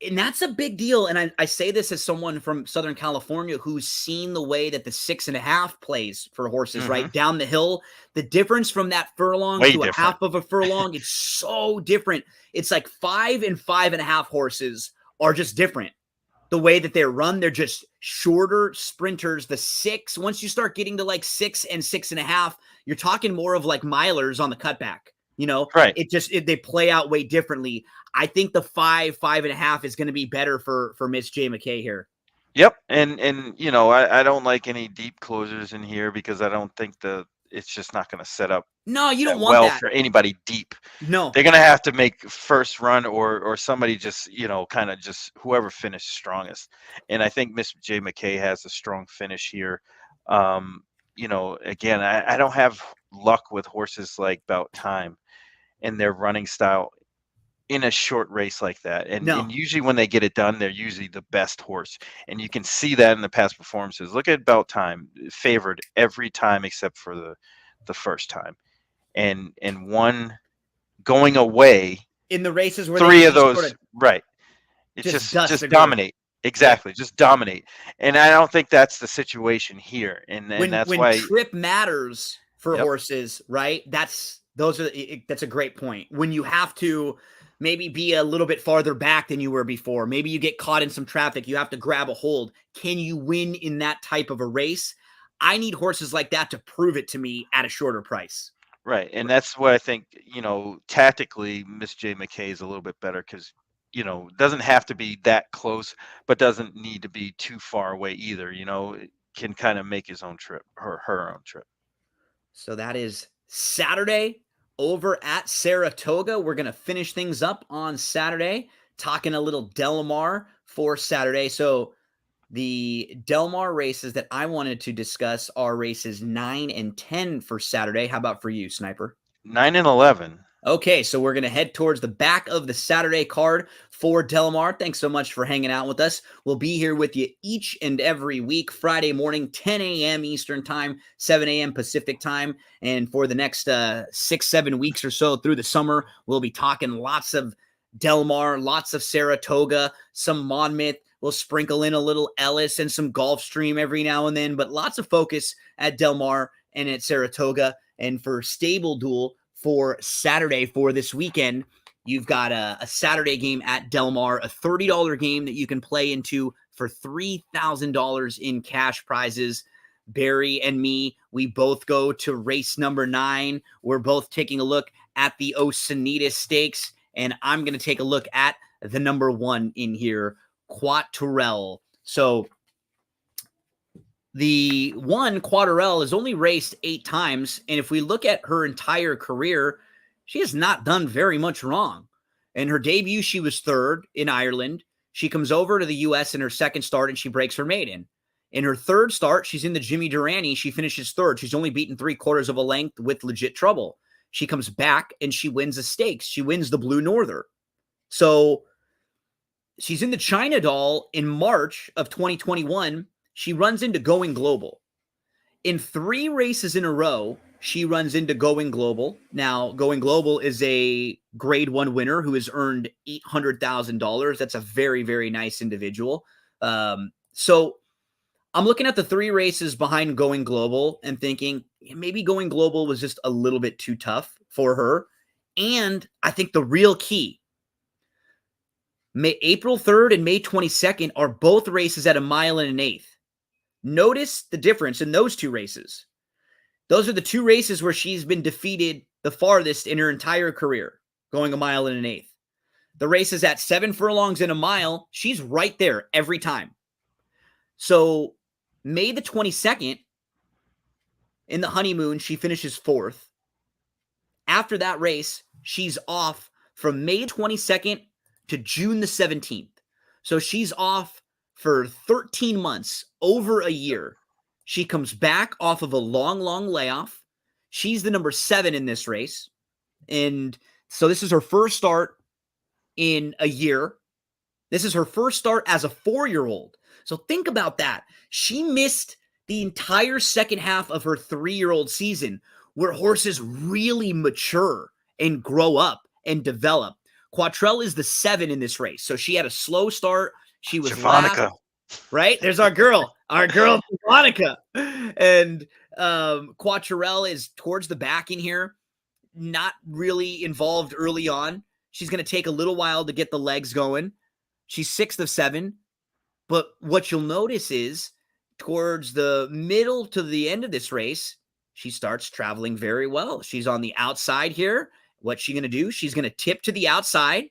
And that's a big deal. And I say this as someone from Southern California who's seen the way that the 6.5 plays for horses, right? Mhm. Down the hill. The difference from that furlong Way to a different. half of a furlong, it's so different. It's like 5 and 5.5 horses are just different. The way that they run, they're just shorter sprinters. The 6, once you start getting to like 6 and 6.5, you're talking more of like milers on the cutback. Right. They play out way differently. I think the 5.5 is going to be better for Miss J McKay here. Yep. And I don't like any deep closers in here, because I don't think it's just not going to set up No, you that don't want well that. for anybody deep. No. They're going to have to make first run, or somebody just, kind of just whoever finished strongest. And I think Miss J McKay has a strong finish here. Again, I don't have luck with horses like Bout Time and their running style in a short race like that. And No. usually when they get it done, they're usually the best horse. And you can see that in the past performances. Look at Bout Time, favored every time except for the first time. And one going away In the races where 3 they of those, sort of right. It's just dust just the girl. dominate. Exactly. Just dominate. And I don't think that's the situation here. And that's when why. trip matters for Yep. horses, right? That's a great point. When you have to maybe be a little bit farther back than you were before, maybe you get caught in some traffic, you have to grab a hold. Can you win in that type of a race? I need horses like that to prove it to me at a shorter price. Right. And that's what I think, tactically, Miss J McKay is a little bit better, because doesn't have to be that close, but doesn't need to be too far away either. It can kind of make his own trip, her own trip. So that is Saturday over at Saratoga. We're going to finish things up on Saturday, talking a little Del Mar for Saturday. So the Del Mar races that I wanted to discuss are races 9 and 10 for Saturday. How about for you, Sniper? 9 and 11. Okay, so we're going to head towards the back of the Saturday card for Del Mar. Thanks so much for hanging out with us. We'll be here with you each and every week, Friday morning, 10 a.m. Eastern Time, 7 a.m. Pacific Time. And for the next 6-7 weeks or so through the summer, we'll be talking lots of Del Mar, lots of Saratoga, some Monmouth. We'll sprinkle in a little Ellis and some Gulfstream every now and then, but lots of focus at Del Mar and at Saratoga. And for Stable Duel, for Saturday, for this weekend, you've got a Saturday game at Del Mar, a $30 game that you can play into for $3,000 in cash prizes. Barry and me, we both go to race number 9. We're both taking a look at the Oceanitas Stakes, and I'm going to take a look at the number 1 in here, Quattrell. So the one, Quattrell, has only raced 8 times, and if we look at her entire career, she has not done very much wrong. In her debut, she was 3rd in Ireland. She comes over to the U.S. in her second start, and she breaks her maiden. In her third start, she's in the Jimmy Durante. She finishes 3rd. She's only beaten 3/4 of a length with legit trouble. She comes back, and she wins a stakes. She wins the Blue Norther. So she's in the China Doll in March of 2021. She runs into Going Global. In 3 races in a row, she runs into Going Global. Now, Going Global is a grade 1 winner who has earned $800,000. That's a very, very nice individual. So I'm looking at the 3 races behind Going Global and thinking maybe Going Global was just a little bit too tough for her. And I think the real key, April 3rd and May 22nd are both races at 1 1/8 miles. Notice the difference in those 2 races. Those are the 2 races where she's been defeated the farthest in her entire career, going 1 1/8 miles. The races at 7 furlongs and a mile, she's right there every time. So May the 22nd, in the honeymoon, she finishes 4th. After that race, she's off from May 22nd to June the 17th. So she's off for 13 months, over a year. She comes back off of a long, long layoff. She's the number 7 in this race. And so this is her first start in a year. This is her first start as a 4-year-old. So think about that. She missed the entire second half of her 3-year-old season where horses really mature and grow up and develop. Quattrell is the 7 in this race. So she had a slow start. She was Veronica. last, right? There's our girl Veronica. And Quattrell is towards the back in here, not really involved early on. She's going to take a little while to get the legs going. She's 6th of 7. But what you'll notice is towards the middle to the end of this race, she starts traveling very well. She's on the outside here. What's she going to do? She's going to tip to the outside,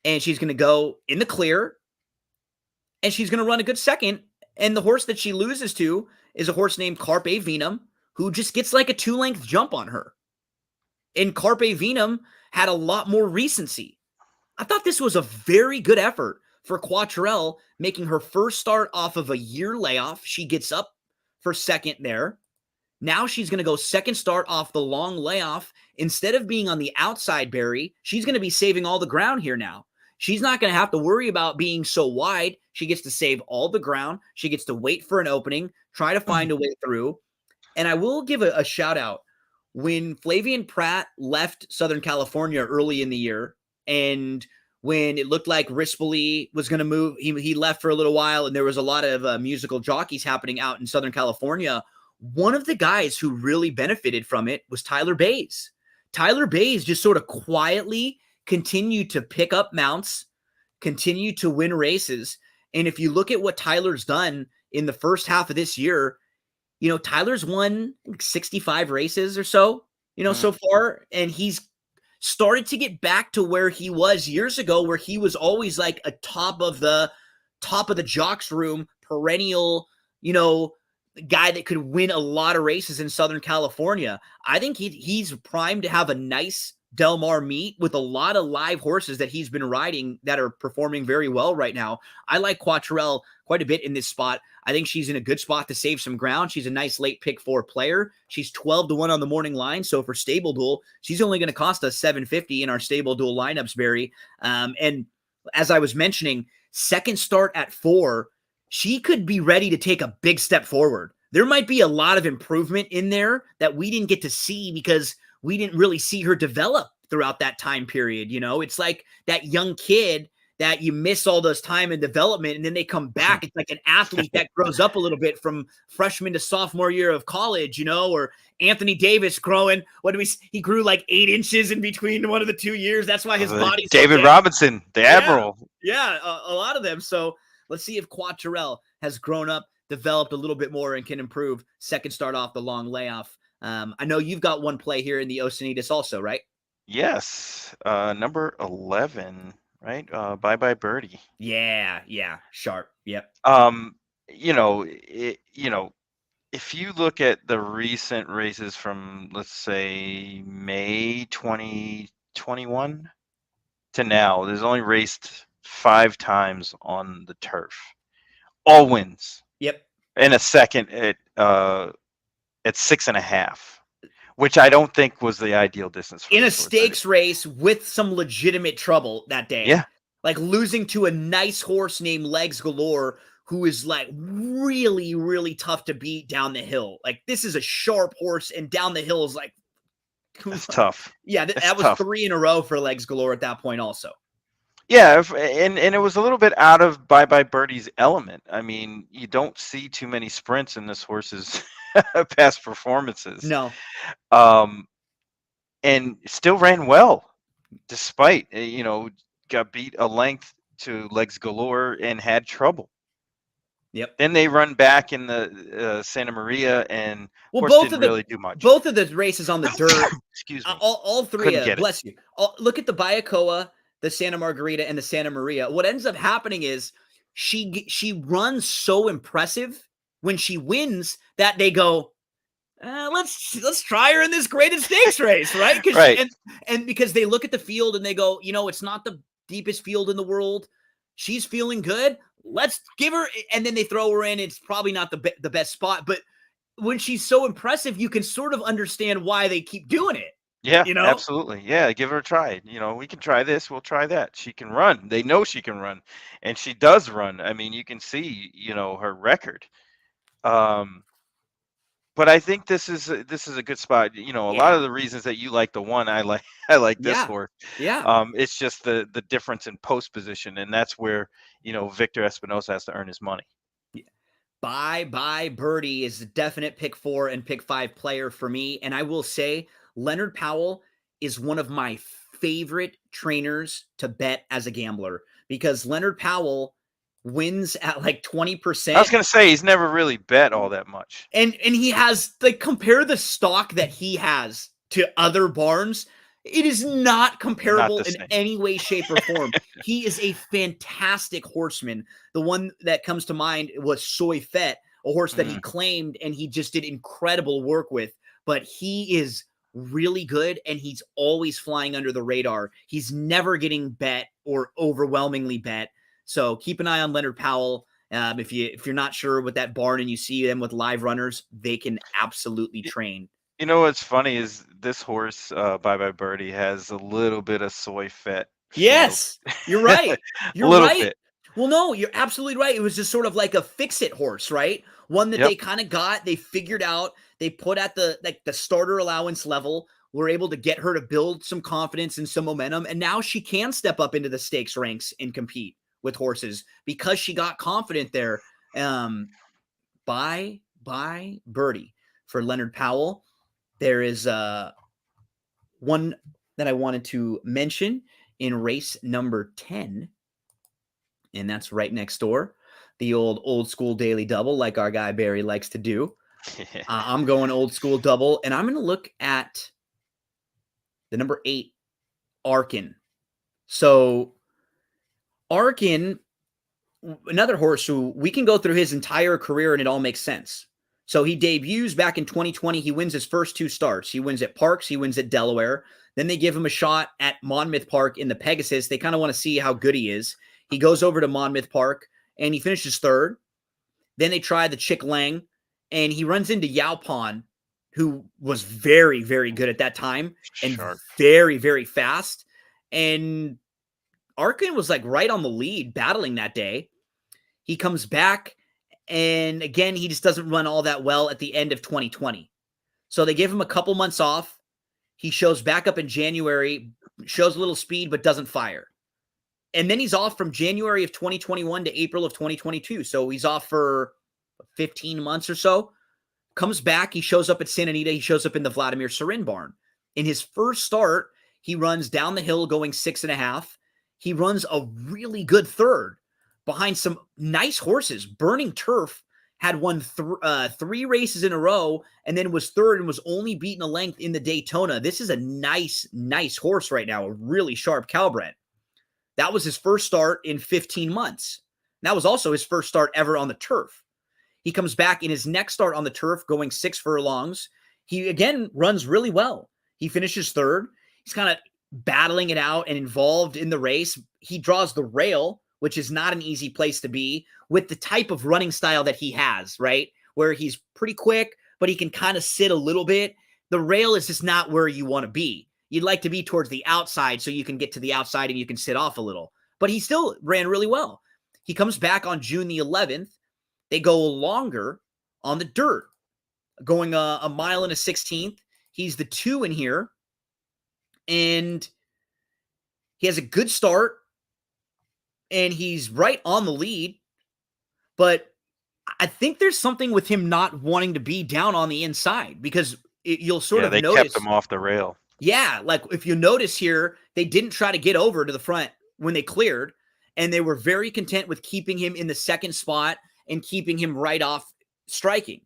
and she's going to go in the clear, and she's going to run a good second. And the horse that she loses to is a horse named Carpe Venum, who just gets like a 2-length jump on her. And Carpe Venum had a lot more recency. I thought this was a very good effort for Quattrell, making her first start off of a year layoff. She gets up for second there. Now she's going to go second start off the long layoff. Instead of being on the outside, Barry, she's going to be saving all the ground here now. She's not going to have to worry about being so wide. She gets to save all the ground. She gets to wait for an opening, try to find a way through. And I will give a shout out. When Flavian Pratt left Southern California early in the year, and when it looked like Rispoli was going to move, he left for a little while, and there was a lot of musical jockeys happening out in Southern California. One of the guys who really benefited from it was Tyler Bays. Tyler Bays just sort of quietly continued to pick up mounts, continued to win races. And if you look at what Tyler's done in the first half of this year, Tyler's won 65 races or so, so far, and he's started to get back to where he was years ago, where he was always like a top of the jocks room, perennial, guy that could win a lot of races in Southern California. I think he's primed to have a nice Del Mar meet with a lot of live horses that he's been riding that are performing very well right now. I like Quattrell quite a bit in this spot. I think she's in a good spot to save some ground. She's a nice late pick 4 player. She's 12-1 on the morning line. So for Stable Duel, she's only going to cost us $750 in our Stable Duel lineups, Barry. And as I was mentioning, second start at 4, she could be ready to take a big step forward. There might be a lot of improvement in there that we didn't get to see because we didn't really see her develop throughout that time period. It's like that young kid that you miss all those time and development, and then they come back. It's like an athlete that grows up a little bit from freshman to sophomore year of college, or Anthony Davis growing. He grew like 8 inches in between one of the 2 years. That's why his body's David Robinson, the Admiral. Yeah, a lot of them. So let's see if Quattrell has grown up, developed a little bit more, and can improve. Second start off the long layoff. I know you've got one play here in the Oceanitas also, right? Yes. Number 11, right? Bye Bye Birdie. Yeah. Sharp. Yep. If you look at the recent races from, let's say, May 2021 to now, there's only raced 5 times on the turf. All wins. Yep. And a second at 6.5, which I don't think was the ideal distance for in a stakes race with some legitimate trouble that day. Yeah. Like losing to a nice horse named Legs Galore, who is like really, really tough to beat down the hill. Like this is a sharp horse, and down the hill is like it's tough. Yeah, that was tough. 3 in a row for Legs Galore at that point also. Yeah, and it was a little bit out of Bye Bye Birdie's element. I mean, you don't see too many sprints in this horse's past performances. No. And still ran well, despite, got beat a length to Legs Galore and had trouble. Yep. Then they run back in the Santa Maria, and didn't really do much. Both of the races on the dirt. Excuse me. All three. Bless you. Look at the Bayacoa, the Santa Margarita, and the Santa Maria. What ends up happening is she runs so impressive when she wins that they go, let's try her in this graded stakes race, right? Right. And because they look at the field and they go, it's not the deepest field in the world. She's feeling good. Let's give her, and then they throw her in. It's probably not the best spot, but when she's so impressive, you can sort of understand why they keep doing it. Yeah, absolutely. Yeah, give her a try. We can try this. We'll try that. She can run. They know she can run, and she does run. I mean, you can see, her record. But I think this is a good spot. A lot of the reasons that you like the one, I like this horse. Yeah. It's just the difference in post position, and that's where Victor Espinosa has to earn his money. Bye Bye Birdie is a definite pick 4 and pick 5 player for me, and I will say Leonard Powell is one of my favorite trainers to bet as a gambler because Leonard Powell wins at like 20%. I was going to say he's never really bet all that much. And he has, like, compare the stock that he has to other barns. It is not comparable in any way, shape, or form. He is a fantastic horseman. The one that comes to mind was Soy Fett, a horse that he claimed and he just did incredible work with. But he is really good, and he's always flying under the radar. He's never getting bet or overwhelmingly bet. So keep an eye on Leonard Powell. If you're not sure with that barn and you see them with live runners, they can absolutely train. What's funny is this horse, Bye Bye Birdie, has a little bit of Soy Fett. Yes, you're right. You're a little right. Bit. Well, no, you're absolutely right. It was just sort of like a fix-it horse, right? One that they kind of got, they figured out, they put at the starter allowance level, were able to get her to build some confidence and some momentum, and now she can step up into the stakes ranks and compete with horses because she got confident there. Bye Bye Birdie for Leonard Powell. There is one that I wanted to mention in race number 10, and that's right next door. The old school daily double, like our guy Barry likes to do. I'm going old school double, and I'm going to look at the number 8 Arkin. So Arkin, another horse who we can go through his entire career and it all makes sense. So he debuts back in 2020. He wins his first 2 starts. He wins at Parks. He wins at Delaware. Then they give him a shot at Monmouth Park in the Pegasus. They kind of want to see how good he is. He goes over to Monmouth Park and he finishes 3rd. Then they try the Chick Lang and he runs into Yao Pan, who was very, very good at that time and Sharp. very, very fast. And Arkin was like right on the lead battling that day. He comes back and again, he just doesn't run all that well at the end of 2020. So they give him a couple months off. He shows back up in January, shows a little speed, but doesn't fire. And then he's off from January of 2021 to April of 2022. So he's off for 15 months or so. Comes back. He shows up at Santa Anita. He shows up in the Vladimir Serin barn. In his first start, he runs down the hill going 6.5. He runs a really good 3rd behind some nice horses. Burning Turf had won 3 races in a row and then was 3rd and was only beaten a length in the Daytona. This is a nice, nice horse right now, a really sharp Calbred. That was his first start in 15 months. That was also his first start ever on the turf. He comes back in his next start on the turf going 6 furlongs. He again runs really well. He finishes 3rd. He's kind of battling it out and involved in the race. He draws the rail, which is not an easy place to be with the type of running style that he has, right? Where he's pretty quick, but he can kind of sit a little bit. The rail is just not where you want to be. You'd like to be towards the outside so you can get to the outside and you can sit off a little. But he still ran really well. He comes back on June the 11th. They go longer on the dirt, going a mile and a 16th. He's the 2 in here. And he has a good start. And he's right on the lead. But I think there's something with him not wanting to be down on the inside because you'll sort of they notice. kept him off the rail. Yeah, like if you notice here, they didn't try to get over to the front when they cleared, and they were very content with keeping him in the 2nd spot and keeping him right off striking.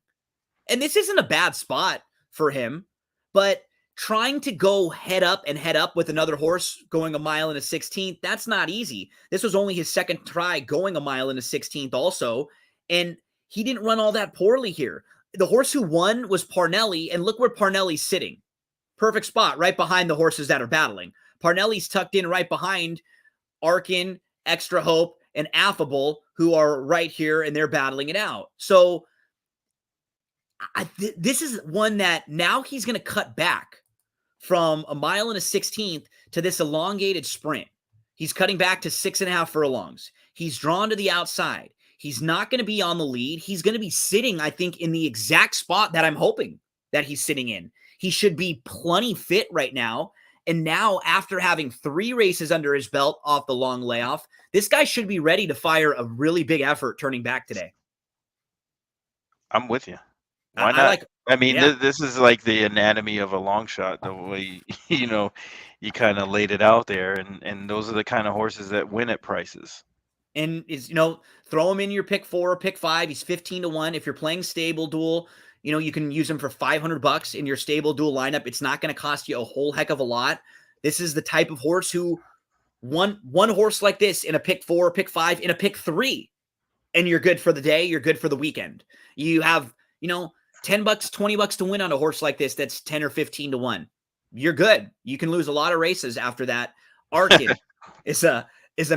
And this isn't a bad spot for him, but trying to go head up with another horse going a mile and a 16th, that's not easy. This was only his 2nd try going a mile and a 16th also, and he didn't run all that poorly here. The horse who won was Parnelli, and look where Parnelli's sitting. Perfect spot right behind the horses that are battling. Parnelli's tucked in right behind Arkin, Extra Hope, and Affable, who are right here, and they're battling it out. So this is one that now he's going to cut back from a mile and a 16th to this elongated sprint. He's cutting back to 6.5 furlongs. He's drawn to the outside. He's not going to be on the lead. He's going to be sitting, I think, in the exact spot that I'm hoping that he's sitting in. He should be plenty fit right now. And now, after having 3 races under his belt off the long layoff, this guy should be ready to fire a really big effort turning back today. I'm with you. Why not? This is like the anatomy of a long shot, the way, you kind of laid it out there. And those are the kind of horses that win at prices. And throw him in your pick 4 or pick 5. He's 15-1. If you're playing stable duel, you can use him for $500 in your stable duel lineup. It's not going to cost you a whole heck of a lot. This is the type of horse who one horse like this in a pick 4, pick 5, in a pick 3, and you're good for the day. You're good for the weekend. You have, $10, $20 to win on a horse like this. That's 10 or 15-1. You're good. You can lose a lot of races after that. Arkin is a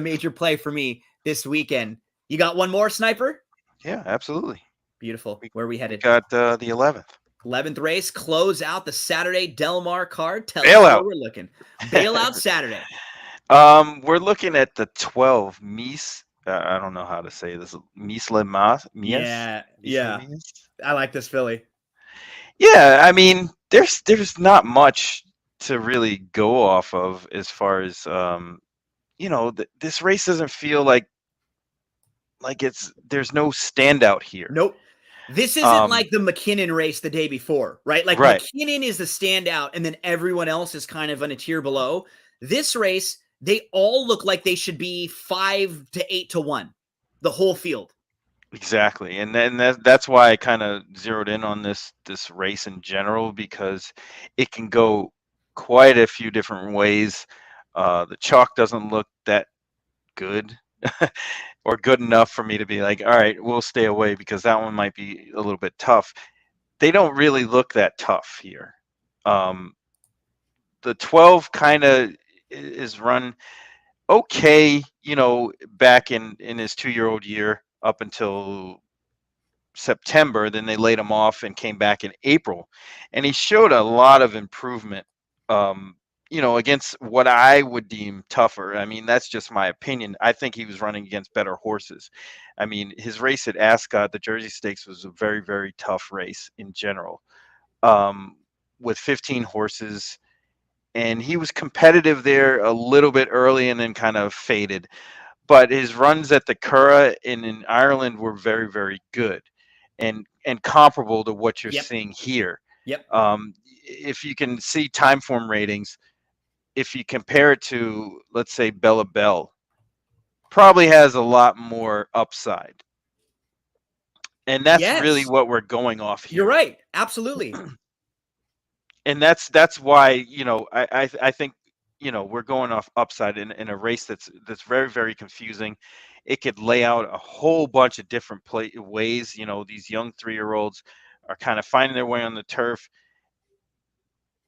major play for me this weekend. You got one more, Sniper? Yeah, absolutely. Beautiful. Where are we headed? We got the 11th. 11th race. Close out the Saturday Del Mar card. Tell Bailout. us where we're looking. Bailout Saturday. We're looking at the 12 Mies. I don't know how to say this. Misla Mas. Yeah. I like this filly. Yeah, I mean, there's not much to really go off of as far as this race doesn't feel like there's no standout here. Nope. This isn't like the McKinnon race the day before, right? Like McKinnon is the standout, and then everyone else is kind of on a tier below. This race, they all look like they should be 5 to 8-1, the whole field. Exactly, and then that's why I kind of zeroed in on this race in general, because it can go quite a few different ways. The chalk doesn't look that good or good enough for me to be like, all right, we'll stay away because that one might be a little bit tough. They don't really look that tough here. The 12 kind of is run okay, back in his 2-year-old year up until September. Then they laid him off and came back in April, and he showed a lot of improvement. Against what I would deem tougher. I mean, that's just my opinion. I think he was running against better horses. I mean, his race at Ascot, the Jersey Stakes, was a very, very tough race in general, with 15 horses. And he was competitive there a little bit early and then kind of faded. But his runs at the Curragh and in Ireland were very, very good and comparable to what you're seeing here. Yep. If you can see time form ratings, if you compare it to, let's say, Bella Bell, probably has a lot more upside. And that's really what we're going off here. You're right. Absolutely. And that's why, I think, we're going off upside in a race that's very, very confusing. It could lay out a whole bunch of different ways. These young 3-year-olds are kind of finding their way on the turf.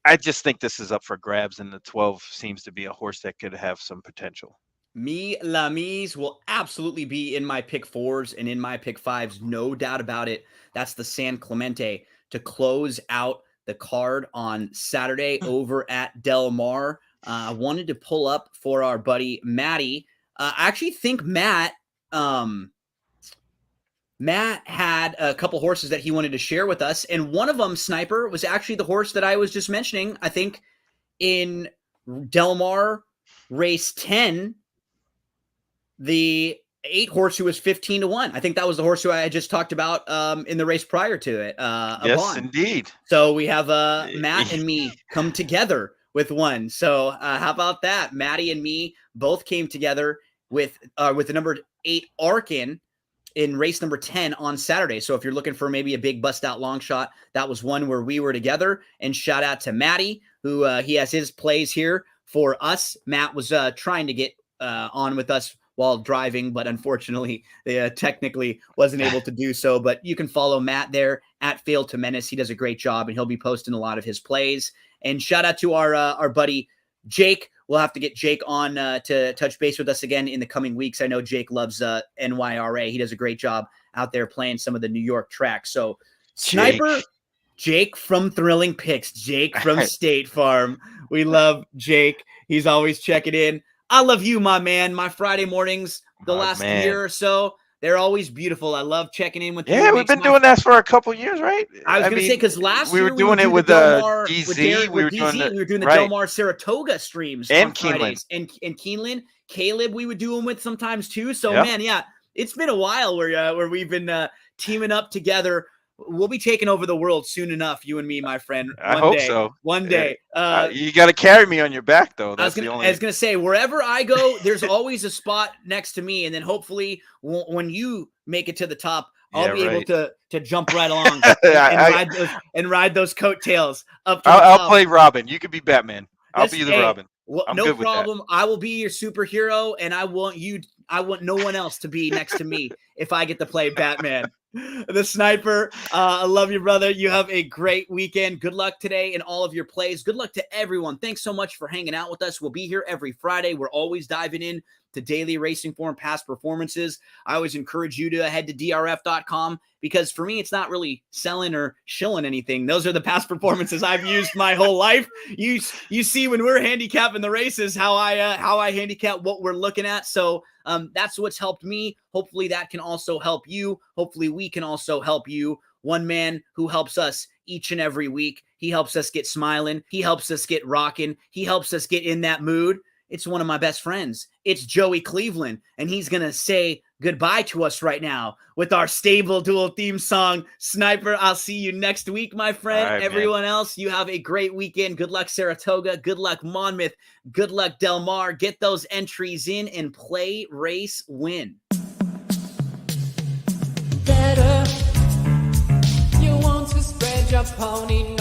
I just think this is up for grabs, and the 12 seems to be a horse that could have some potential. Me, Lamise will absolutely be in my pick 4s and in my pick 5s, no doubt about it. That's the San Clemente to close out the card on Saturday over at Del Mar. I wanted to pull up for our buddy Matty. I actually think Matt had a couple horses that he wanted to share with us, and one of them, Sniper, was actually the horse that I was just mentioning. I think in Del Mar race 10, the 8 horse who was 15-1. I think that was the horse who I had just talked about in the race prior to it. Yes, indeed. So we have Matt and me come together with one. So how about that? Matty and me both came together with the number 8 Arkin in race number 10 on Saturday. So if you're looking for maybe a big bust out long shot, that was one where we were together. And shout out to Matty, who he has his plays here for us. Matt was trying to get on with us while driving, but unfortunately technically wasn't able to do so. But you can follow Matt there at Fail to Menace. He does a great job, and he'll be posting a lot of his plays. And shout out to our buddy Jake. We'll have to get Jake on to touch base with us again in the coming weeks. I know Jake loves NYRA. He does a great job out there playing some of the New York tracks. So Sniper, Jake from Thrilling Picks, Jake from State Farm. We love Jake. He's always checking in. I love you, my man. My Friday mornings, the last year or so, they're always beautiful. I love checking in with you. Yeah, we've been doing that for a couple years, right? I was going to say, because last year we were doing it with DZ. We were doing the Del Mar Saratoga streams and on Fridays. And Keeneland. Caleb, we would do them with sometimes too. So, man, it's been a while where we've been teaming up together. We'll be taking over the world soon enough, you and me, my friend. I hope so. One day. You got to carry me on your back, though. I was going to say, wherever I go, there's always a spot next to me. And then hopefully when you make it to the top, I'll be able to jump right along and ride those coattails up to the top. I'll play Robin. You could be Batman. I'll be the Robin. Well, no problem. I will be your superhero, and I want no one else to be next to me if I get to play Batman. The Sniper, I love you, brother. You have a great weekend. Good luck today in all of your plays. Good luck to everyone. Thanks so much for hanging out with us. We'll be here every Friday. We're always diving in to daily racing form past performances. I always encourage you to head to drf.com because for me, it's not really selling or shilling anything. Those are the past performances I've used my whole life. You see when we're handicapping the races, how I handicap what we're looking at. So that's what's helped me. Hopefully that can also help you. Hopefully we can also help you. One man who helps us each and every week. He helps us get smiling. He helps us get rocking. He helps us get in that mood. It's one of my best friends. It's Joey Cleveland, and he's going to say goodbye to us right now with our Stable Duel theme song. Sniper, I'll see you next week, my friend. Right, everyone else, you have a great weekend. Good luck, Saratoga. Good luck, Monmouth. Good luck, Del Mar. Get those entries in and play, race, win. Better, you want to spread your pony